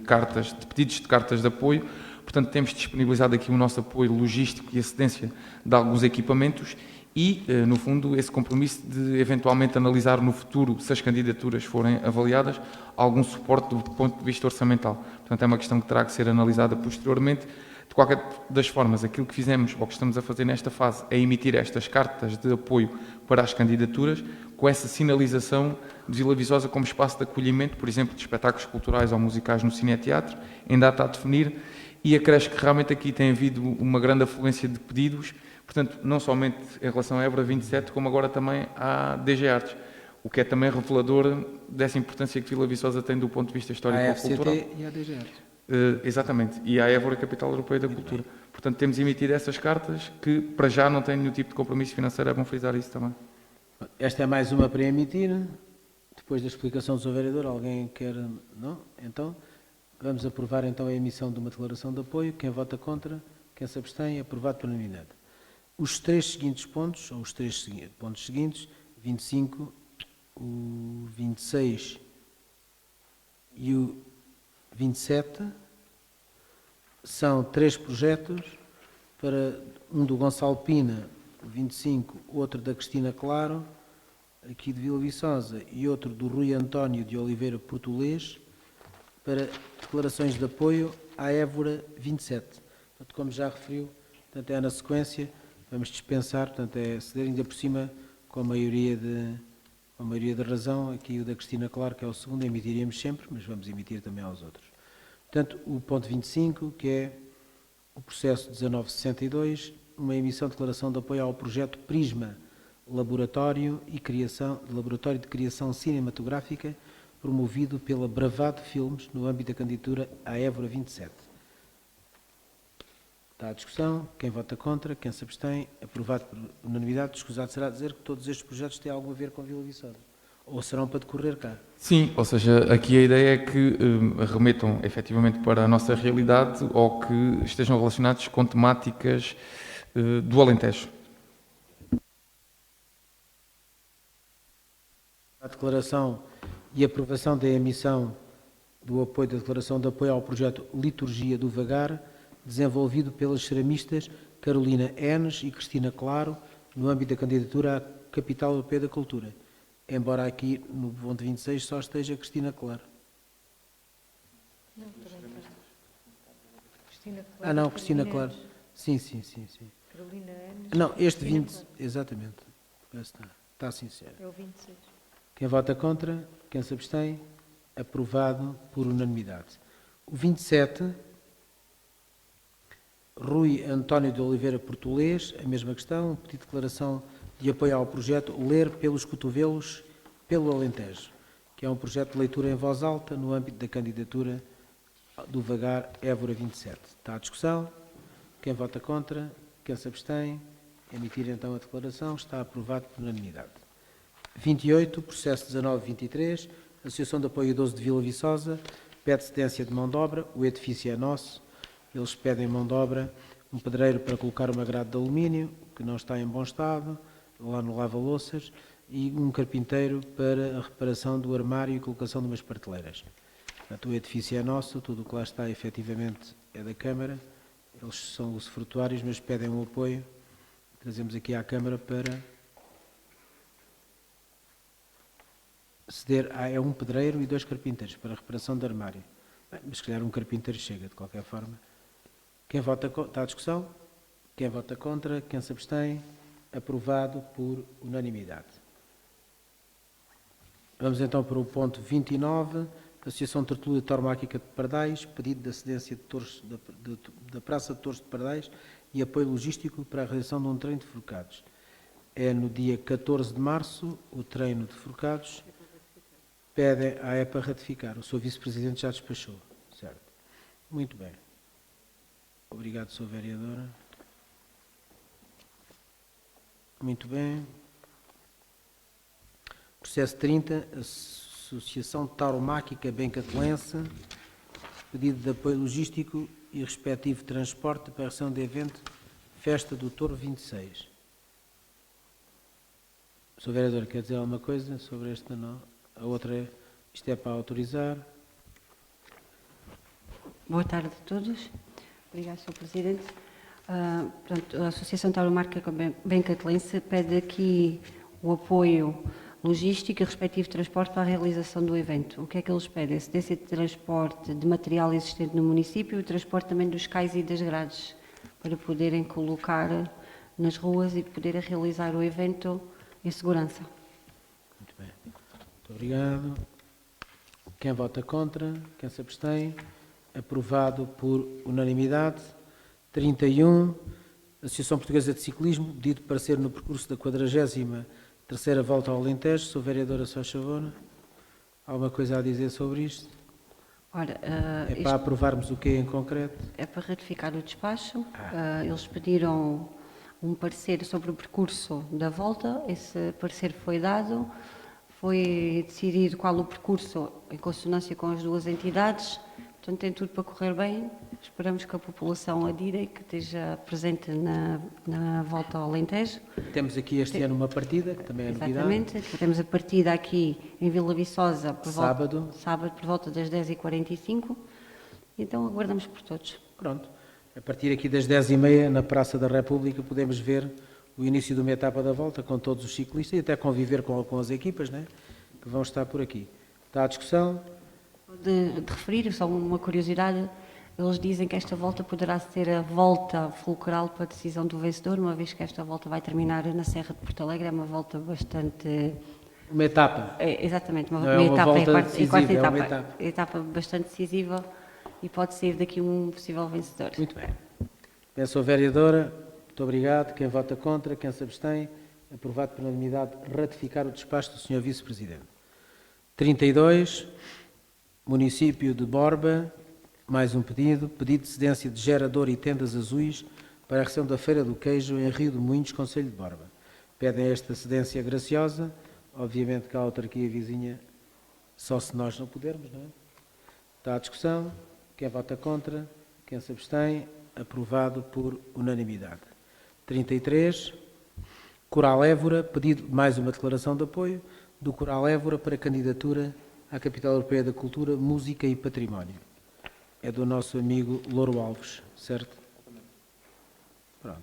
pedidos de cartas de apoio, portanto, temos disponibilizado aqui o nosso apoio logístico e a cedência de alguns equipamentos e, no fundo, esse compromisso de eventualmente analisar no futuro, se as candidaturas forem avaliadas, algum suporte do ponto de vista orçamental. Portanto, é uma questão que terá que ser analisada posteriormente. De qualquer das formas, aquilo que fizemos, ou que estamos a fazer nesta fase, é emitir estas cartas de apoio para as candidaturas, com essa sinalização de Vila Viçosa como espaço de acolhimento, por exemplo, de espetáculos culturais ou musicais no Cineteatro, em data a definir, e acresce que realmente aqui tem havido uma grande afluência de pedidos, portanto, não somente em relação à Évora 27, como agora também à DG Artes, o que é também revelador dessa importância que Vila Viçosa tem do ponto de vista histórico e cultural. A FCT e a DG Artes. Exatamente, e à Évora, Capital Europeia da Cultura. Portanto, temos emitido essas cartas que, para já, não têm nenhum tipo de compromisso financeiro, é bom frisar isso também. Esta é mais uma para emitir. Depois da explicação do Sr. Vereador, alguém quer... Não? Então, vamos aprovar então a emissão de uma declaração de apoio. Quem vota contra? Quem se abstém? Aprovado por unanimidade. Os três seguintes pontos, ou os três pontos seguintes, 25, o 26 e o 27, são três projetos, para um do Gonçalo Pina, o 25, outro da Cristina Claro, aqui de Vila Viçosa, e outro do Rui António de Oliveira Portolês, para declarações de apoio à Évora 27. Portanto, como já referiu, portanto, é na sequência, vamos dispensar, portanto, é ceder ainda por cima com a maioria de razão, aqui o da Cristina Claro, que é o segundo, emitiríamos sempre, mas vamos emitir também aos outros. Portanto, o ponto 25, que é o processo 1962, uma emissão de declaração de apoio ao projeto Prisma, Laboratório de Criação Cinematográfica, promovido pela Bravado Filmes, no âmbito da candidatura à Évora 27. Está à discussão. Quem vota contra? Quem se abstém? Aprovado por unanimidade. Escusado será dizer que todos estes projetos têm algo a ver com Vila Viçosa. ou serão para decorrer cá? Sim, ou seja, aqui a ideia é que remetam efetivamente para a nossa realidade ou que estejam relacionados com temáticas do Alentejo. A declaração e aprovação da emissão do apoio da declaração de apoio ao projeto Liturgia do Vagar, desenvolvido pelas ceramistas Carolina Enes e Cristina Claro, no âmbito da candidatura à Capital Europeia da Cultura. Embora aqui no ponto 26 só esteja Cristina Claro. Ah, não, Cristina Claro. Sim. Carolina Enes. Não, este 20, exatamente. Está sincero. É o 26. Quem vota contra? Quem se abstém? Aprovado por unanimidade. O 27, Rui António de Oliveira Portolês, a mesma questão, pedido de declaração de apoio ao projeto Ler pelos Cotovelos pelo Alentejo, que é um projeto de leitura em voz alta no âmbito da candidatura do Vagar Évora 27. Está à discussão. Quem vota contra? Quem se abstém? Emitir então a declaração. Está aprovado por unanimidade. 28, processo 1923, Associação de Apoio Idoso de Vila Viçosa, pede cedência de mão de obra, o edifício é nosso, eles pedem mão de obra, um pedreiro para colocar uma grade de alumínio, que não está em bom estado, lá no lava-louças, e um carpinteiro para a reparação do armário e colocação de umas prateleiras. Portanto, o edifício é nosso, tudo o que lá está efetivamente é da Câmara, eles são usufrutuários, mas pedem um apoio, trazemos aqui à Câmara para ceder a um pedreiro e 2 carpinteiros para a reparação de armário. Bem, mas se calhar um carpinteiro chega, de qualquer forma. Quem vota contra? Está à discussão? Quem vota contra? Quem se abstém? Aprovado por unanimidade. Vamos então para o ponto 29, Associação de Tertúlia Tauromáquica de Pardais, pedido de cedência da Praça de Torres de Pardais e apoio logístico para a realização de um treino de forcados. É no dia 14 de março, o treino de forcados. Pedem à EPA ratificar. O Sr. Vice-Presidente já despachou. Certo. Muito bem. Obrigado, Sr. Vereadora. Muito bem. Processo 30, Associação Tauromáquica Bencatelense, pedido de apoio logístico e respectivo transporte para a realização de evento Festa do Touro 26. Sr. Vereador, quer dizer alguma coisa sobre esta? Não? A outra, isto é para autorizar. Boa tarde a todos. Obrigada, Sr. Presidente. Portanto, a Associação Tauromáquica Bencatelense pede aqui o apoio logístico e respectivo transporte para a realização do evento. O que é que eles pedem? Cedência de transporte de material existente no município e o transporte também dos cais e das grades, para poderem colocar nas ruas e poderem realizar o evento em segurança. Muito bem. Muito obrigado. Quem vota contra? Quem se abstém? Aprovado por unanimidade. 31, Associação Portuguesa de Ciclismo, pedido para ser no percurso da 43ª Volta ao Alentejo. Sou vereadora Sá Chavona. Alguma coisa a dizer sobre isto? Ora, É para aprovarmos o que em concreto? é para ratificar o despacho. Eles pediram um parecer sobre o percurso da volta. Esse parecer foi dado. Foi decidido qual o percurso em consonância com as duas entidades. Portanto, tem tudo para correr bem. Esperamos que a população adira e que esteja presente na volta ao Alentejo. Temos aqui este ano uma partida, que também é novidade. Exatamente. Temos a partida aqui em Vila Viçosa Sábado. sábado por volta das 10h45. Então, aguardamos por todos. Pronto. A partir aqui das 10h30, na Praça da República, podemos ver o início de uma etapa da volta com todos os ciclistas e até conviver com as equipas, né, que vão estar por aqui. Está à discussão? De referir, só uma curiosidade, eles dizem que esta volta poderá ser a volta fulcral para a decisão do vencedor, uma vez que esta volta vai terminar na Serra de Porto Alegre. É uma volta bastante... Uma etapa. Exatamente, Não uma é uma etapa, volta em quarta decisiva, é uma etapa. etapa. Etapa bastante decisiva e pode sair daqui um possível vencedor. Muito bem. Bem, sou vereadora, muito obrigado. Quem vota contra, quem se abstém, aprovado por unanimidade, ratificar o despacho do Sr. Vice-Presidente. 32, município de Borba, mais um pedido de cedência de gerador e tendas azuis para a recepção da Feira do Queijo em Rio de Moinhos, concelho de Borba. Pedem esta cedência graciosa Obviamente que a autarquia vizinha, só se nós não pudermos, não é? Está à discussão. Quem vota contra? Quem se abstém? Aprovado por unanimidade. 33. Coral Évora, pedido mais uma declaração de apoio do Coral Évora para candidatura à Capital Europeia da Cultura, Música e Património. É do nosso amigo Louro Alves, certo? Pronto.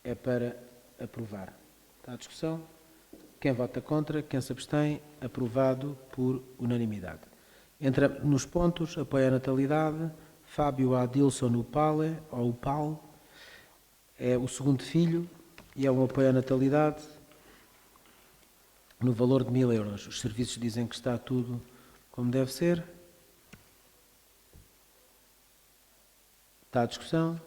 É para aprovar. Está à discussão? Quem vota contra? Quem se abstém? Aprovado por unanimidade. Entra nos pontos, apoio à natalidade, Fábio Adilson Upale, ou Upal, é o segundo filho e é um apoio à natalidade no valor de 1.000 euros. Os serviços dizem que está tudo como deve ser. Está à discussão?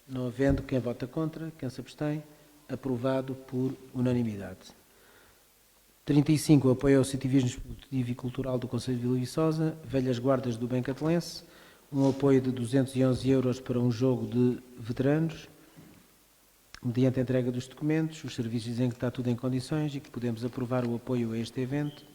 Não havendo, quem vota contra, quem se abstém, aprovado por unanimidade. 35, apoio ao incentivismo esportivo e cultural do Conselho de Vila Viçosa, Velhas Guardas do Bem Catelense, um apoio de 211 euros para um jogo de veteranos, mediante a entrega dos documentos. Os serviços dizem que está tudo em condições e que podemos aprovar o apoio a este evento.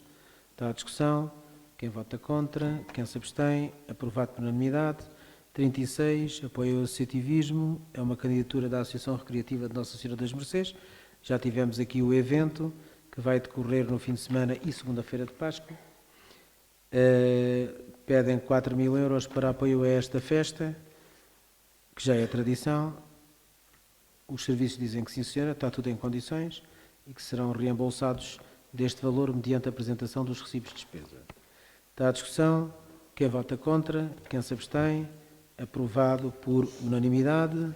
Está à discussão. Quem vota contra? Quem se abstém? Aprovado por unanimidade. 36, apoio ao associativismo, é uma candidatura da Associação Recreativa de Nossa Senhora das Mercês. Já tivemos aqui o evento, que vai decorrer no fim de semana e segunda-feira de Páscoa. Pedem 4.000 euros para apoio a esta festa, que já é tradição. Os serviços dizem que sim, senhora, está tudo em condições e que serão reembolsados deste valor mediante a apresentação dos recibos de despesa. Está à discussão. Quem vota contra? Quem se abstém? Aprovado por unanimidade.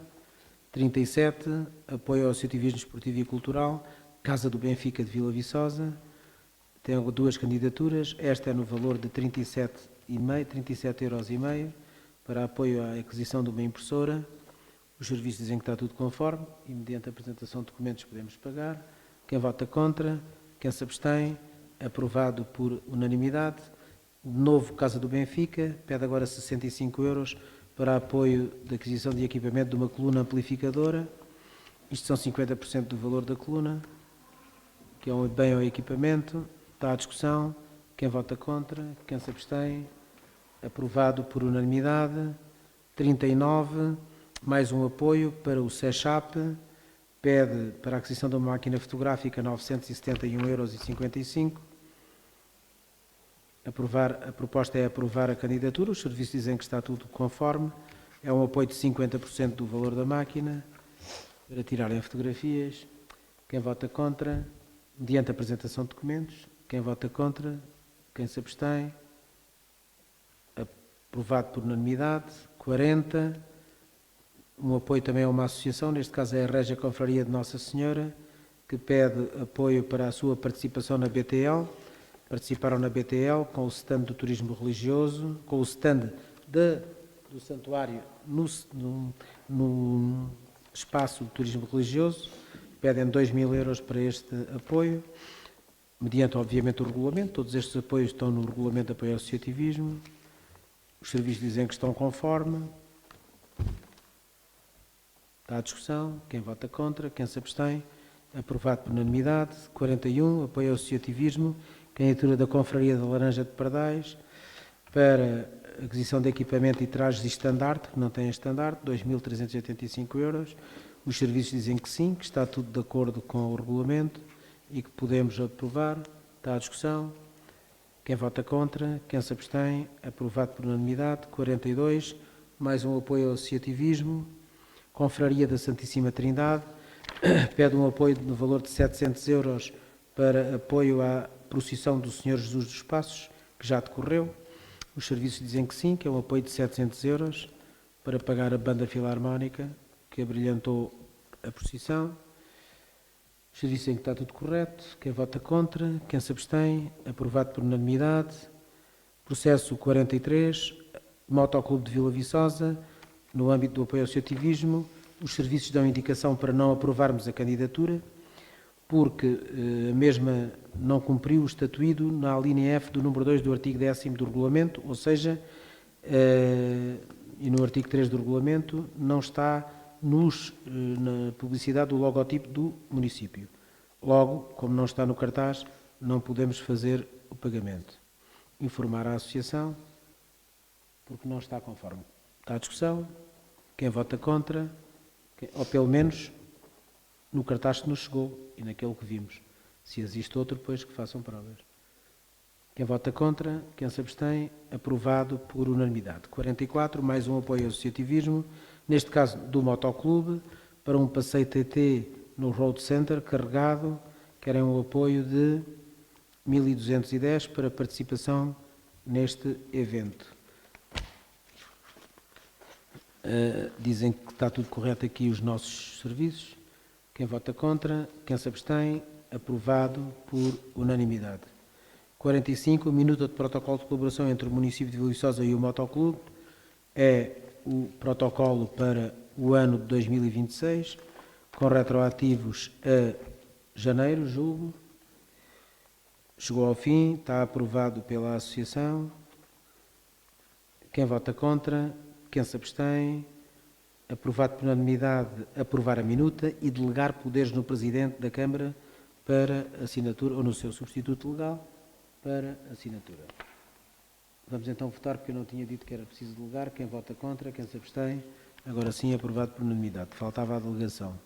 37, apoio ao associativismo esportivo e cultural, Casa do Benfica de Vila Viçosa. Tem duas candidaturas. Esta é no valor de 37,5 euros para apoio à aquisição de uma impressora. Os serviços dizem que está tudo conforme e, mediante a apresentação de documentos, podemos pagar. Quem vota contra? Quem se abstém? Aprovado por unanimidade. De novo, Casa do Benfica, pede agora 65 euros para apoio da aquisição de equipamento de uma coluna amplificadora. Isto são 50% do valor da coluna, que é um bem ao equipamento. Está à discussão. Quem vota contra? Quem se abstém? Aprovado por unanimidade. 39, mais um apoio para o SECHAP, pede para a aquisição de uma máquina fotográfica 971,55 euros. A proposta é aprovar a candidatura. Os serviços dizem que está tudo conforme. É um apoio de 50% do valor da máquina para tirarem fotografias. Quem vota contra? Mediante a apresentação de documentos. Quem vota contra? Quem se abstém? Aprovado por unanimidade. 40. Um apoio também a uma associação, neste caso é a Régia Confraria de Nossa Senhora, que pede apoio para a sua participação na BTL. Participaram na BTL com o stand do turismo religioso, com o stand do santuário no espaço do turismo religioso. Pedem 2.000 euros para este apoio, mediante, obviamente, o regulamento. Todos estes apoios estão no regulamento de apoio ao associativismo. Os serviços dizem que estão conforme. Está à discussão. Quem vota contra? Quem se abstém? Aprovado por unanimidade. 41, apoio ao associativismo, candidatura da Confraria da Laranja de Pardais, para aquisição de equipamento e trajes e estandarte, que não tem estandarte, 2.385 euros. Os serviços dizem que sim, que está tudo de acordo com o regulamento e que podemos aprovar. Está à discussão. Quem vota contra? Quem se abstém? Aprovado por unanimidade. 42, mais um apoio ao associativismo, Confraria da Santíssima Trindade, pede um apoio no valor de 700 euros para apoio à procissão do Senhor Jesus dos Passos, que já decorreu. Os serviços dizem que sim, que é um apoio de 700 euros para pagar a banda filarmónica que abrilhantou a procissão. Os serviços dizem que está tudo correto. Quem vota contra? Quem se abstém? Aprovado por unanimidade. Processo 43, Motoclube de Vila Viçosa, no âmbito do apoio ao associativismo. Os serviços dão indicação para não aprovarmos a candidatura, porque a mesma não cumpriu o estatuído na linha F do número 2 do artigo 10º do regulamento, ou seja, e no artigo 3 do regulamento, não está na publicidade do logotipo do município. Logo, como não está no cartaz, não podemos fazer o pagamento. Informar a associação, porque não está conforme. Está à discussão. Quem vota contra, ou pelo menos no cartaz que nos chegou e naquele que vimos. Se existe outro, depois que façam provas. Quem vota contra, quem se abstém, aprovado por unanimidade. 44, mais um apoio ao associativismo, neste caso do Motoclube, para um passeio TT no Road Center carregado, querem um apoio de 1.210 para participação neste evento. Dizem que está tudo correto aqui os nossos serviços. Quem vota contra, quem se abstém, aprovado por unanimidade. 45, minuta de protocolo de colaboração entre o município de Vila Viçosa e o Motoclube. É o protocolo para o ano de 2026, com retroativos a janeiro, julgo. Chegou ao fim, está aprovado pela associação. Quem vota contra, quem se abstém, aprovado por unanimidade, aprovar a minuta e delegar poderes no Presidente da Câmara para assinatura, ou no seu substituto legal, para assinatura. Vamos então votar, porque eu não tinha dito que era preciso delegar. Quem vota contra, quem se abstém, agora sim aprovado por unanimidade. Faltava a delegação.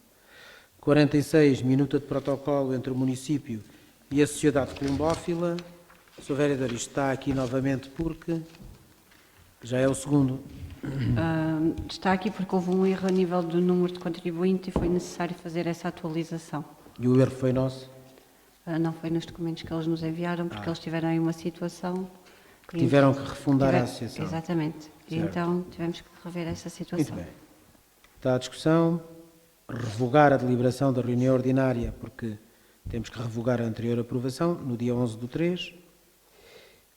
46, minuta de protocolo entre o município e a Sociedade Colombófila. Sr. Vereador, isto está aqui novamente porque já é o segundo. Está aqui porque houve um erro a nível do número de contribuinte e foi necessário fazer essa atualização. E o erro foi nosso? Não foi nos documentos que eles nos enviaram, porque eles tiveram aí uma situação... Tiveram que refundar a associação. Exatamente. E então tivemos que rever essa situação. Muito bem. Está a discussão. Revogar a deliberação da reunião ordinária, porque temos que revogar a anterior aprovação, no dia 11/3.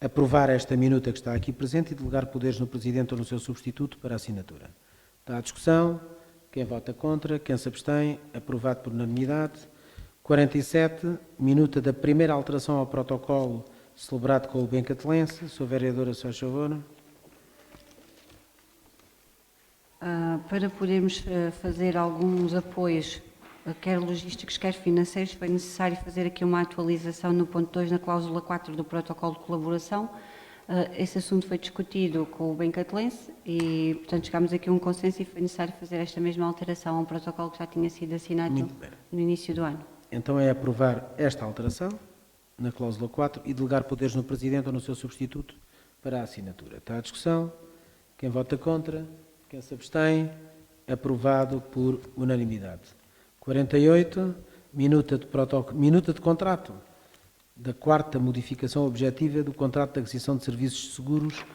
Aprovar esta minuta que está aqui presente e delegar poderes no Presidente ou no seu substituto para assinatura. Está a discussão. Quem vota contra, quem se abstém, aprovado por unanimidade. 47, minuta da primeira alteração ao protocolo celebrado com o Bencatelense. Sr. Vereadora, se faz favor. Para podermos fazer alguns apoios, quer logísticos, quer financeiros, foi necessário fazer aqui uma atualização no ponto 2, na cláusula 4 do protocolo de colaboração. Esse assunto foi discutido com o Bencatelense e, portanto, chegámos aqui a um consenso e foi necessário fazer esta mesma alteração a um protocolo que já tinha sido assinado no início do ano. Então é aprovar esta alteração na cláusula 4 e delegar poderes no Presidente ou no seu substituto para a assinatura. Está a discussão. Quem vota contra, quem se abstém, aprovado por unanimidade. 48, minuta de contrato da quarta modificação objetiva do contrato de aquisição de serviços de seguros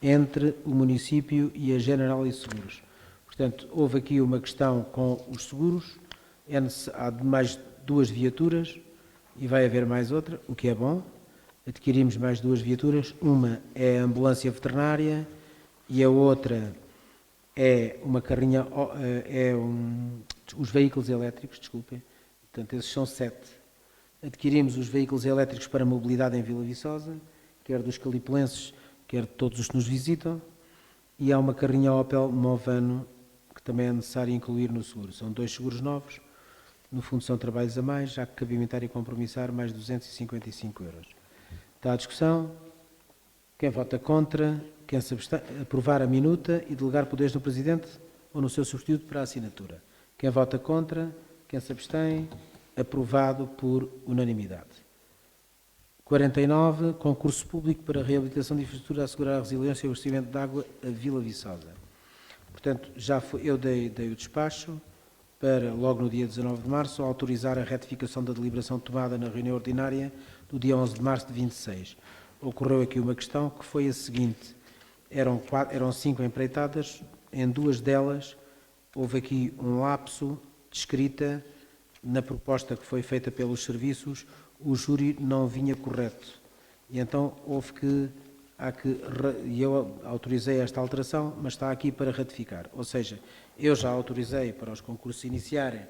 entre o município e a Generali Seguros. Portanto, houve aqui uma questão com os seguros, há mais 2 viaturas e vai haver mais outra, o que é bom. Adquirimos mais 2 viaturas, uma é a ambulância veterinária e a outra é uma carrinha, os veículos elétricos, desculpem, portanto esses são 7. Adquirimos os veículos elétricos para mobilidade em Vila Viçosa, quer dos calipelenses, quer de todos os que nos visitam, e há uma carrinha Opel Movano que também é necessário incluir no seguro. São 2 seguros novos, no fundo são trabalhos a mais, já que cabimentar e compromissar mais 255 euros. Está a discussão. Quem vota contra, quem se abstém, aprovar a minuta e delegar poderes no Presidente ou no seu substituto para a assinatura. Quem vota contra, quem se abstém, aprovado por unanimidade. 49, concurso público para a reabilitação de infraestrutura a assegurar a resiliência e o abastecimento de água a Vila Viçosa. Portanto, eu dei o despacho para, logo no dia 19 de março, autorizar a retificação da deliberação tomada na reunião ordinária do dia 11 de março de 26. Ocorreu aqui uma questão que foi a seguinte: eram 5 empreitadas, em 2 delas houve aqui um lapso de escrita na proposta que foi feita pelos serviços, o júri não vinha correto. E então e eu autorizei esta alteração, mas está aqui para ratificar. Ou seja, eu já autorizei para os concursos iniciarem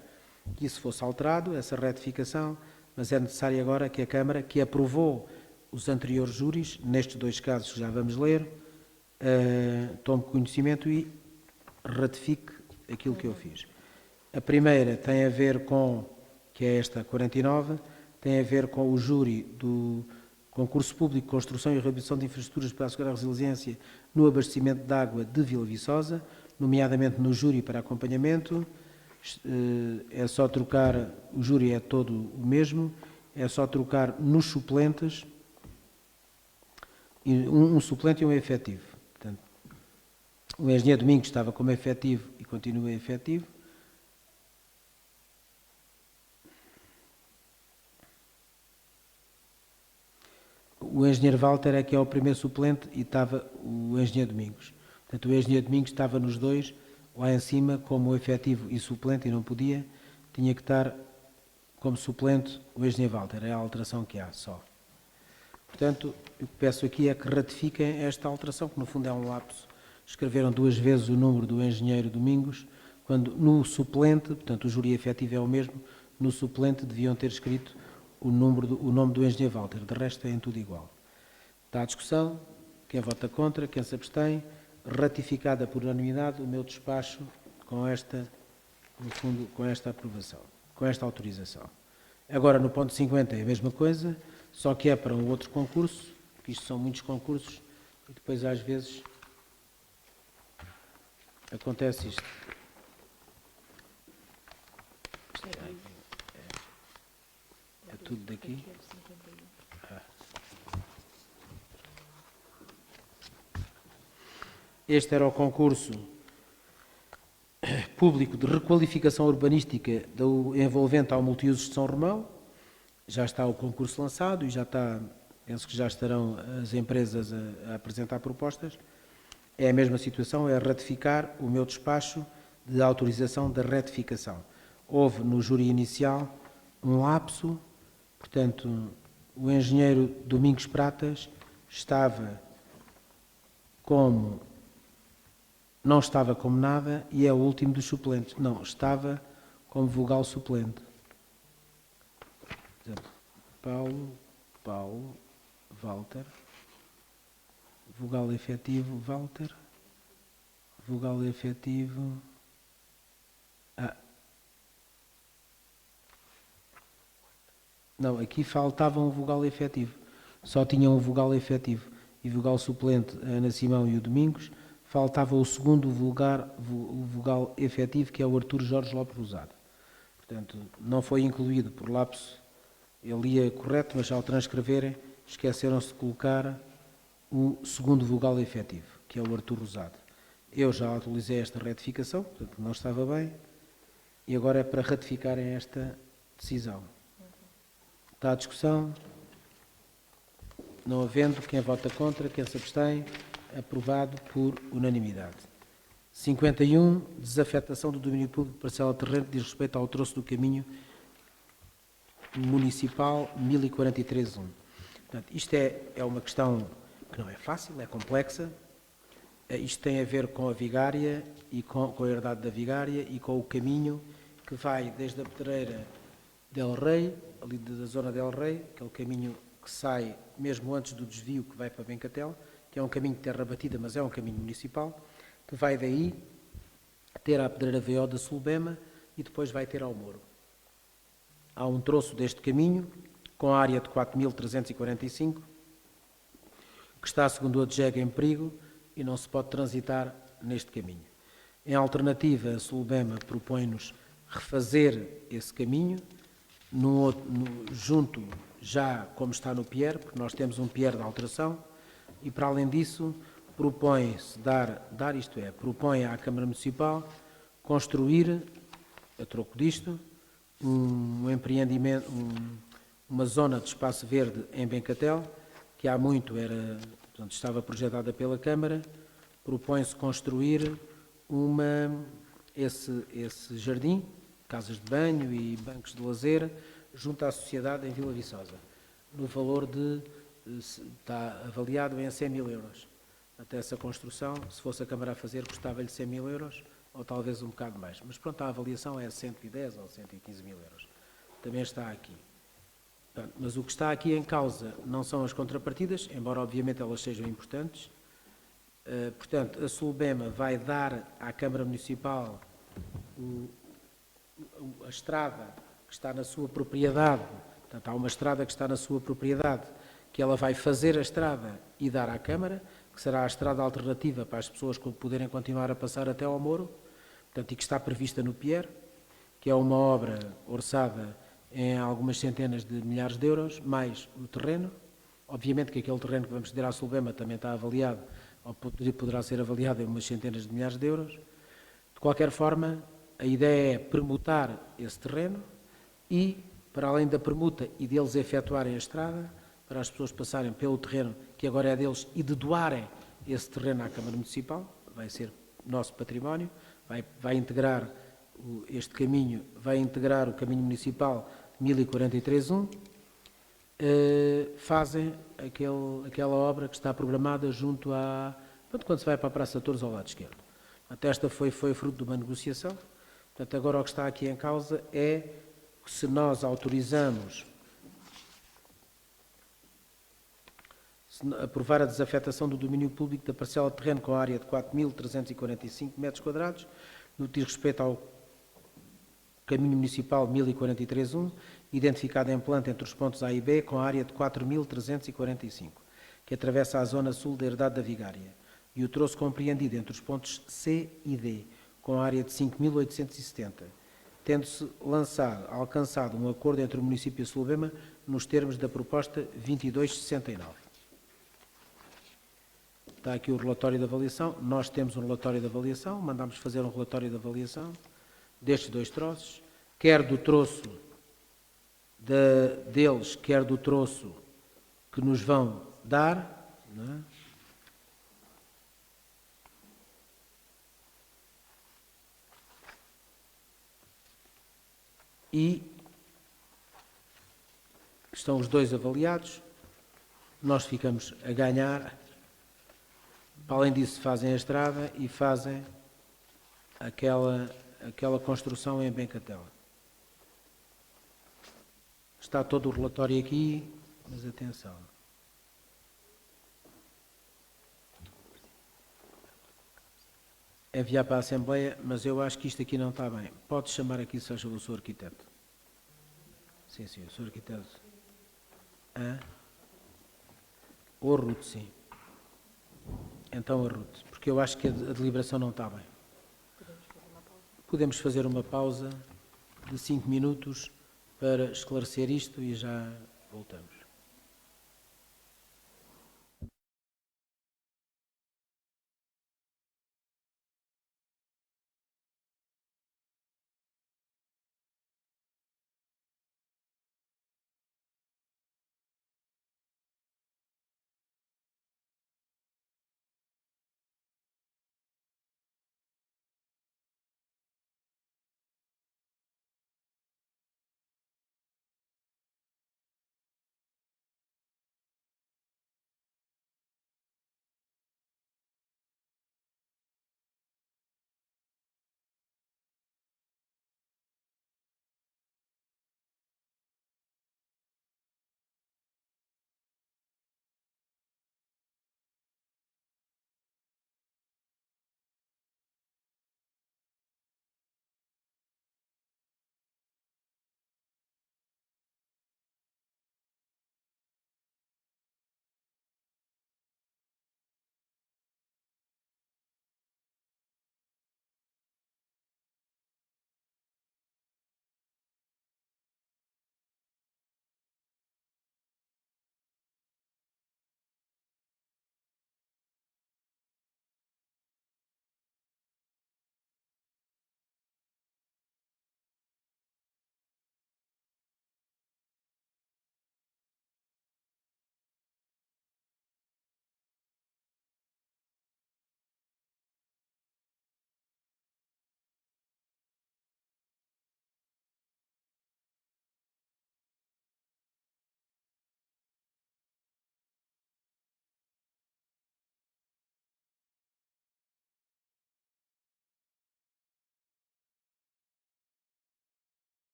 que isso fosse alterado, essa retificação, mas é necessário agora que a Câmara, que aprovou os anteriores júris, nestes 2 casos que já vamos ler, tome conhecimento e ratifique aquilo que eu fiz. A primeira tem a ver com que é esta 49, tem a ver com o júri do concurso público de construção e reabilitação de infraestruturas para assegurar a resiliência no abastecimento de água de Vila Viçosa, nomeadamente no júri para acompanhamento. É só trocar, o júri é todo o mesmo, é só trocar nos suplentes, um suplente e um efetivo. Portanto, o engenheiro Domingos estava como efetivo e continua efetivo. O engenheiro Walter é que é o primeiro suplente e estava o engenheiro Domingos. Portanto, o engenheiro Domingos estava nos dois, lá em cima, como efetivo e suplente, e não podia, tinha que estar como suplente o engenheiro Walter. É a alteração que há, só. Portanto, o que peço aqui é que ratifiquem esta alteração, que no fundo é um lapso. Escreveram 2 vezes o número do engenheiro Domingos, quando no suplente, portanto o júri efetivo é o mesmo, no suplente deviam ter escrito o nome do engenheiro Walter. De resto é em tudo igual. Está à discussão. Quem vota contra, quem se abstém, ratificada por unanimidade o meu despacho com esta, no fundo, com esta aprovação, com esta autorização. Agora, no ponto 50 é a mesma coisa, só que é para um outro concurso, porque isto são muitos concursos, e depois às vezes acontece isto. É tudo daqui. Este era o concurso público de requalificação urbanística envolvente ao multiusos de São Romão. Já está o concurso lançado e já está, penso que já estarão as empresas a apresentar propostas. É a mesma situação, é ratificar o meu despacho de autorização da retificação. Houve no júri inicial um lapso, portanto, o engenheiro Domingos Pratas não estava como nada e é o último dos suplentes. Não, estava como vogal suplente. Portanto, Paulo, Walter, vogal efetivo, Walter, vogal efetivo... Não, aqui faltava um vogal efetivo. Só tinha um vogal efetivo e vogal suplente a Ana Simão e o Domingos. Faltava o segundo vogal efetivo, que é o Artur Jorge Lopes Rosado. Portanto, não foi incluído por lapso. Ele ia correto, mas ao transcreverem esqueceram-se de colocar o segundo vogal efetivo, que é o Artur Rosado. Eu já atualizei esta retificação, portanto não estava bem, e agora é para ratificarem esta decisão. Está à discussão? Não havendo, quem vota contra, quem se abstém, aprovado por unanimidade. 51, desafetação do domínio público de parcela de terreno que diz respeito ao troço do caminho municipal 1043-1. Portanto, isto é uma questão que não é fácil, é complexa. Isto tem a ver com a vigária e com a herdade da vigária e com o caminho que vai desde a Pedreira del Rei, ali da zona del Rei, que é o caminho que sai mesmo antes do desvio que vai para Bencatel, que é um caminho de terra batida, mas é um caminho municipal, que vai daí ter à Pedreira VO da Sulbema e depois vai ter ao Moro. Há um troço deste caminho, com a área de 4.345, que está, segundo a DGEG, em perigo e não se pode transitar neste caminho. Em alternativa, a Sulbema propõe-nos refazer esse caminho, junto já como está no PIER, porque nós temos um PIER de alteração, e para além disso propõe-se propõe à Câmara Municipal construir, a troco disto, um empreendimento, uma zona de espaço verde em Bencatel, que há muito estava projetada pela Câmara. Propõe-se construir esse jardim, casas de banho e bancos de lazer, junto à sociedade em Vila Viçosa, no valor está avaliado em 100 mil euros. Até essa construção, se fosse a Câmara a fazer, custava-lhe 100 mil euros, ou talvez um bocado mais. Mas pronto, a avaliação é 110 ou 115 mil euros. Também está aqui. Portanto, mas o que está aqui em causa não são as contrapartidas, embora obviamente elas sejam importantes. Portanto, a Sulbema vai dar à Câmara Municipal a estrada que está na sua propriedade, portanto, há uma estrada que está na sua propriedade, que ela vai fazer a estrada e dar à Câmara, que será a estrada alternativa para as pessoas poderem continuar a passar até ao Moro, portanto, e que está prevista no PIER, que é uma obra orçada em algumas centenas de milhares de euros, mais o terreno. Obviamente que aquele terreno que vamos ceder à Solvema também está avaliado, ou poderá ser avaliado em umas centenas de milhares de euros. De qualquer forma, a ideia é permutar esse terreno e, para além da permuta e deles efetuarem a estrada, para as pessoas passarem pelo terreno que agora é deles e de doarem esse terreno à Câmara Municipal, vai ser nosso património, vai integrar este caminho, vai integrar o caminho municipal 1043-1, fazem aquela obra que está programada junto à... quando se vai para a Praça de Torres ao lado esquerdo. Até esta foi fruto de uma negociação. Portanto, agora o que está aqui em causa é se nós autorizamos aprovar a desafetação do domínio público da parcela de terreno com a área de 4.345 metros quadrados, no que diz respeito ao caminho municipal 1043-1, identificado em planta entre os pontos A e B, com a área de 4.345, que atravessa a zona sul da herdade da Vigária, e o troço compreendido entre os pontos C e D, com a área de 5.870, tendo-se alcançado um acordo entre o município e a Solvema nos termos da proposta 2269. Está aqui o relatório de avaliação. Nós temos um relatório de avaliação, mandámos fazer um relatório de avaliação destes dois troços, quer do troço deles, quer do troço que nos vão dar, não é? E estão os dois avaliados, nós ficamos a ganhar. Para além disso, fazem a estrada e fazem aquela construção em Bencatela. Está todo o relatório aqui, mas atenção. Enviar para a Assembleia, mas eu acho que isto aqui não está bem. Pode chamar aqui, seja o Sr. Arquiteto. Sim, sim, o Sr. Arquiteto. O Ruto, sim. Então a Ruth, porque eu acho que a deliberação não está bem. Podemos fazer uma pausa de 5 minutos para esclarecer isto e já voltamos.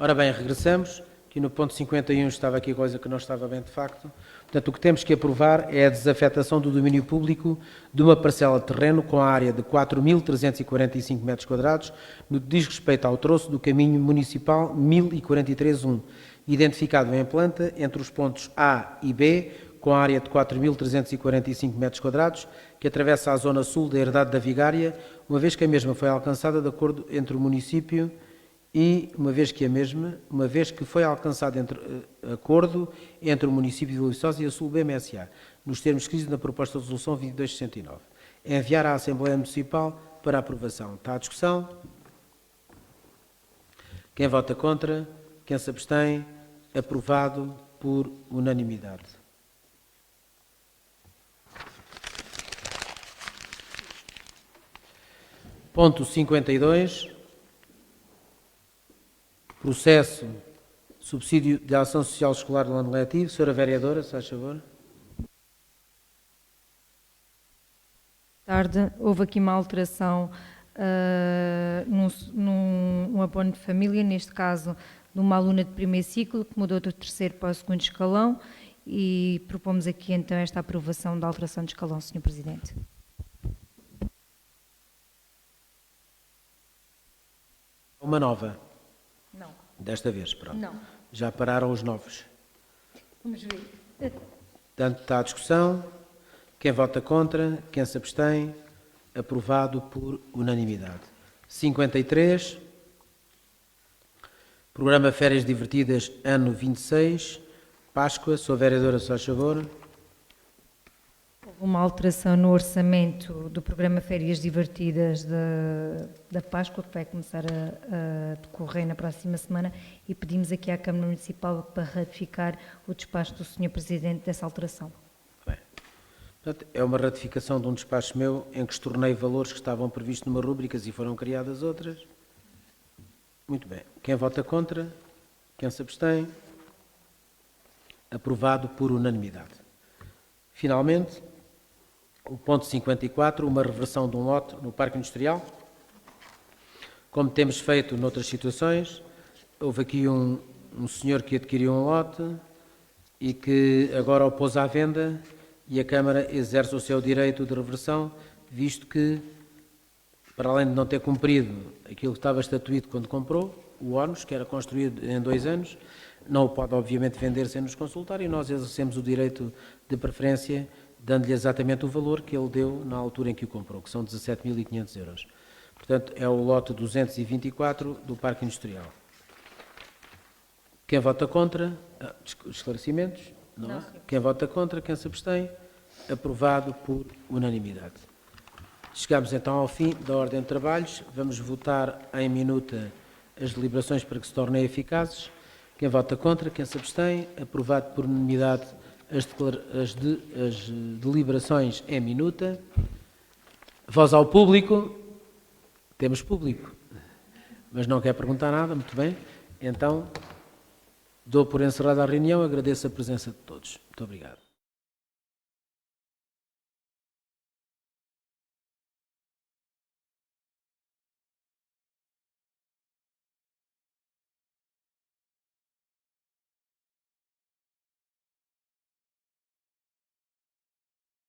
Ora bem, regressamos. Aqui no ponto 51 estava aqui coisa que não estava bem de facto. Portanto, o que temos que aprovar é a desafetação do domínio público de uma parcela de terreno com a área de 4.345 metros quadrados, no que diz respeito ao troço do caminho municipal 1043-1, identificado em planta entre os pontos A e B, com a área de 4.345 metros quadrados, que atravessa a zona sul da Herdade da Vigária, uma vez que a mesma foi alcançada de acordo entre o município e, uma vez que foi alcançado acordo entre o município de Vila Viçosa e a Sul BMSA, nos termos escritos na proposta de resolução 2269. Enviar à Assembleia Municipal para aprovação. Está à discussão? Quem vota contra? Quem se abstém? Aprovado por unanimidade. Ponto 52. Processo subsídio de ação social escolar do ano letivo. Senhora Vereadora, se faz favor. Tarde, houve aqui uma alteração num abono de família, neste caso de uma aluna de primeiro ciclo que mudou do terceiro para o segundo escalão e propomos aqui então esta aprovação da alteração de escalão, Sr. Presidente. Uma nova. Não. Desta vez, pronto. Não. Já pararam os novos. Vamos ver. Portanto, está à discussão. Quem vota contra? Quem se abstém? Aprovado por unanimidade. 53. Programa Férias Divertidas, ano 26. Páscoa. Sou vereadora, se faz favor. Uma alteração no orçamento do programa Férias Divertidas da Páscoa, que vai começar a decorrer na próxima semana, e pedimos aqui à Câmara Municipal para ratificar o despacho do Sr. Presidente dessa alteração. Bem, portanto, é uma ratificação de um despacho meu em que estornei valores que estavam previstos numa rúbricas e foram criadas outras. Muito bem. Quem vota contra? Quem se abstém? Aprovado por unanimidade. Finalmente, o ponto 54, uma reversão de um lote no Parque Industrial. Como temos feito noutras situações, houve aqui um senhor que adquiriu um lote e que agora o pôs à venda e a Câmara exerce o seu direito de reversão, visto que, para além de não ter cumprido aquilo que estava estatuído quando comprou, o ónus, que era construído em 2 anos, não o pode obviamente vender sem nos consultar e nós exercemos o direito de preferência dando-lhe exatamente o valor que ele deu na altura em que o comprou, que são 17.500 euros. Portanto, é o lote 224 do Parque Industrial. Quem vota contra? Esclarecimentos? Não. Quem vota contra? Quem se abstém? Aprovado por unanimidade. Chegamos então ao fim da ordem de trabalhos. Vamos votar em minuta as deliberações para que se tornem eficazes. Quem vota contra? Quem se abstém? Aprovado por unanimidade as deliberações em minuta. Voz ao público. Temos público, mas não quer perguntar nada, muito bem. Então, dou por encerrada a reunião, agradeço a presença de todos. Muito obrigado.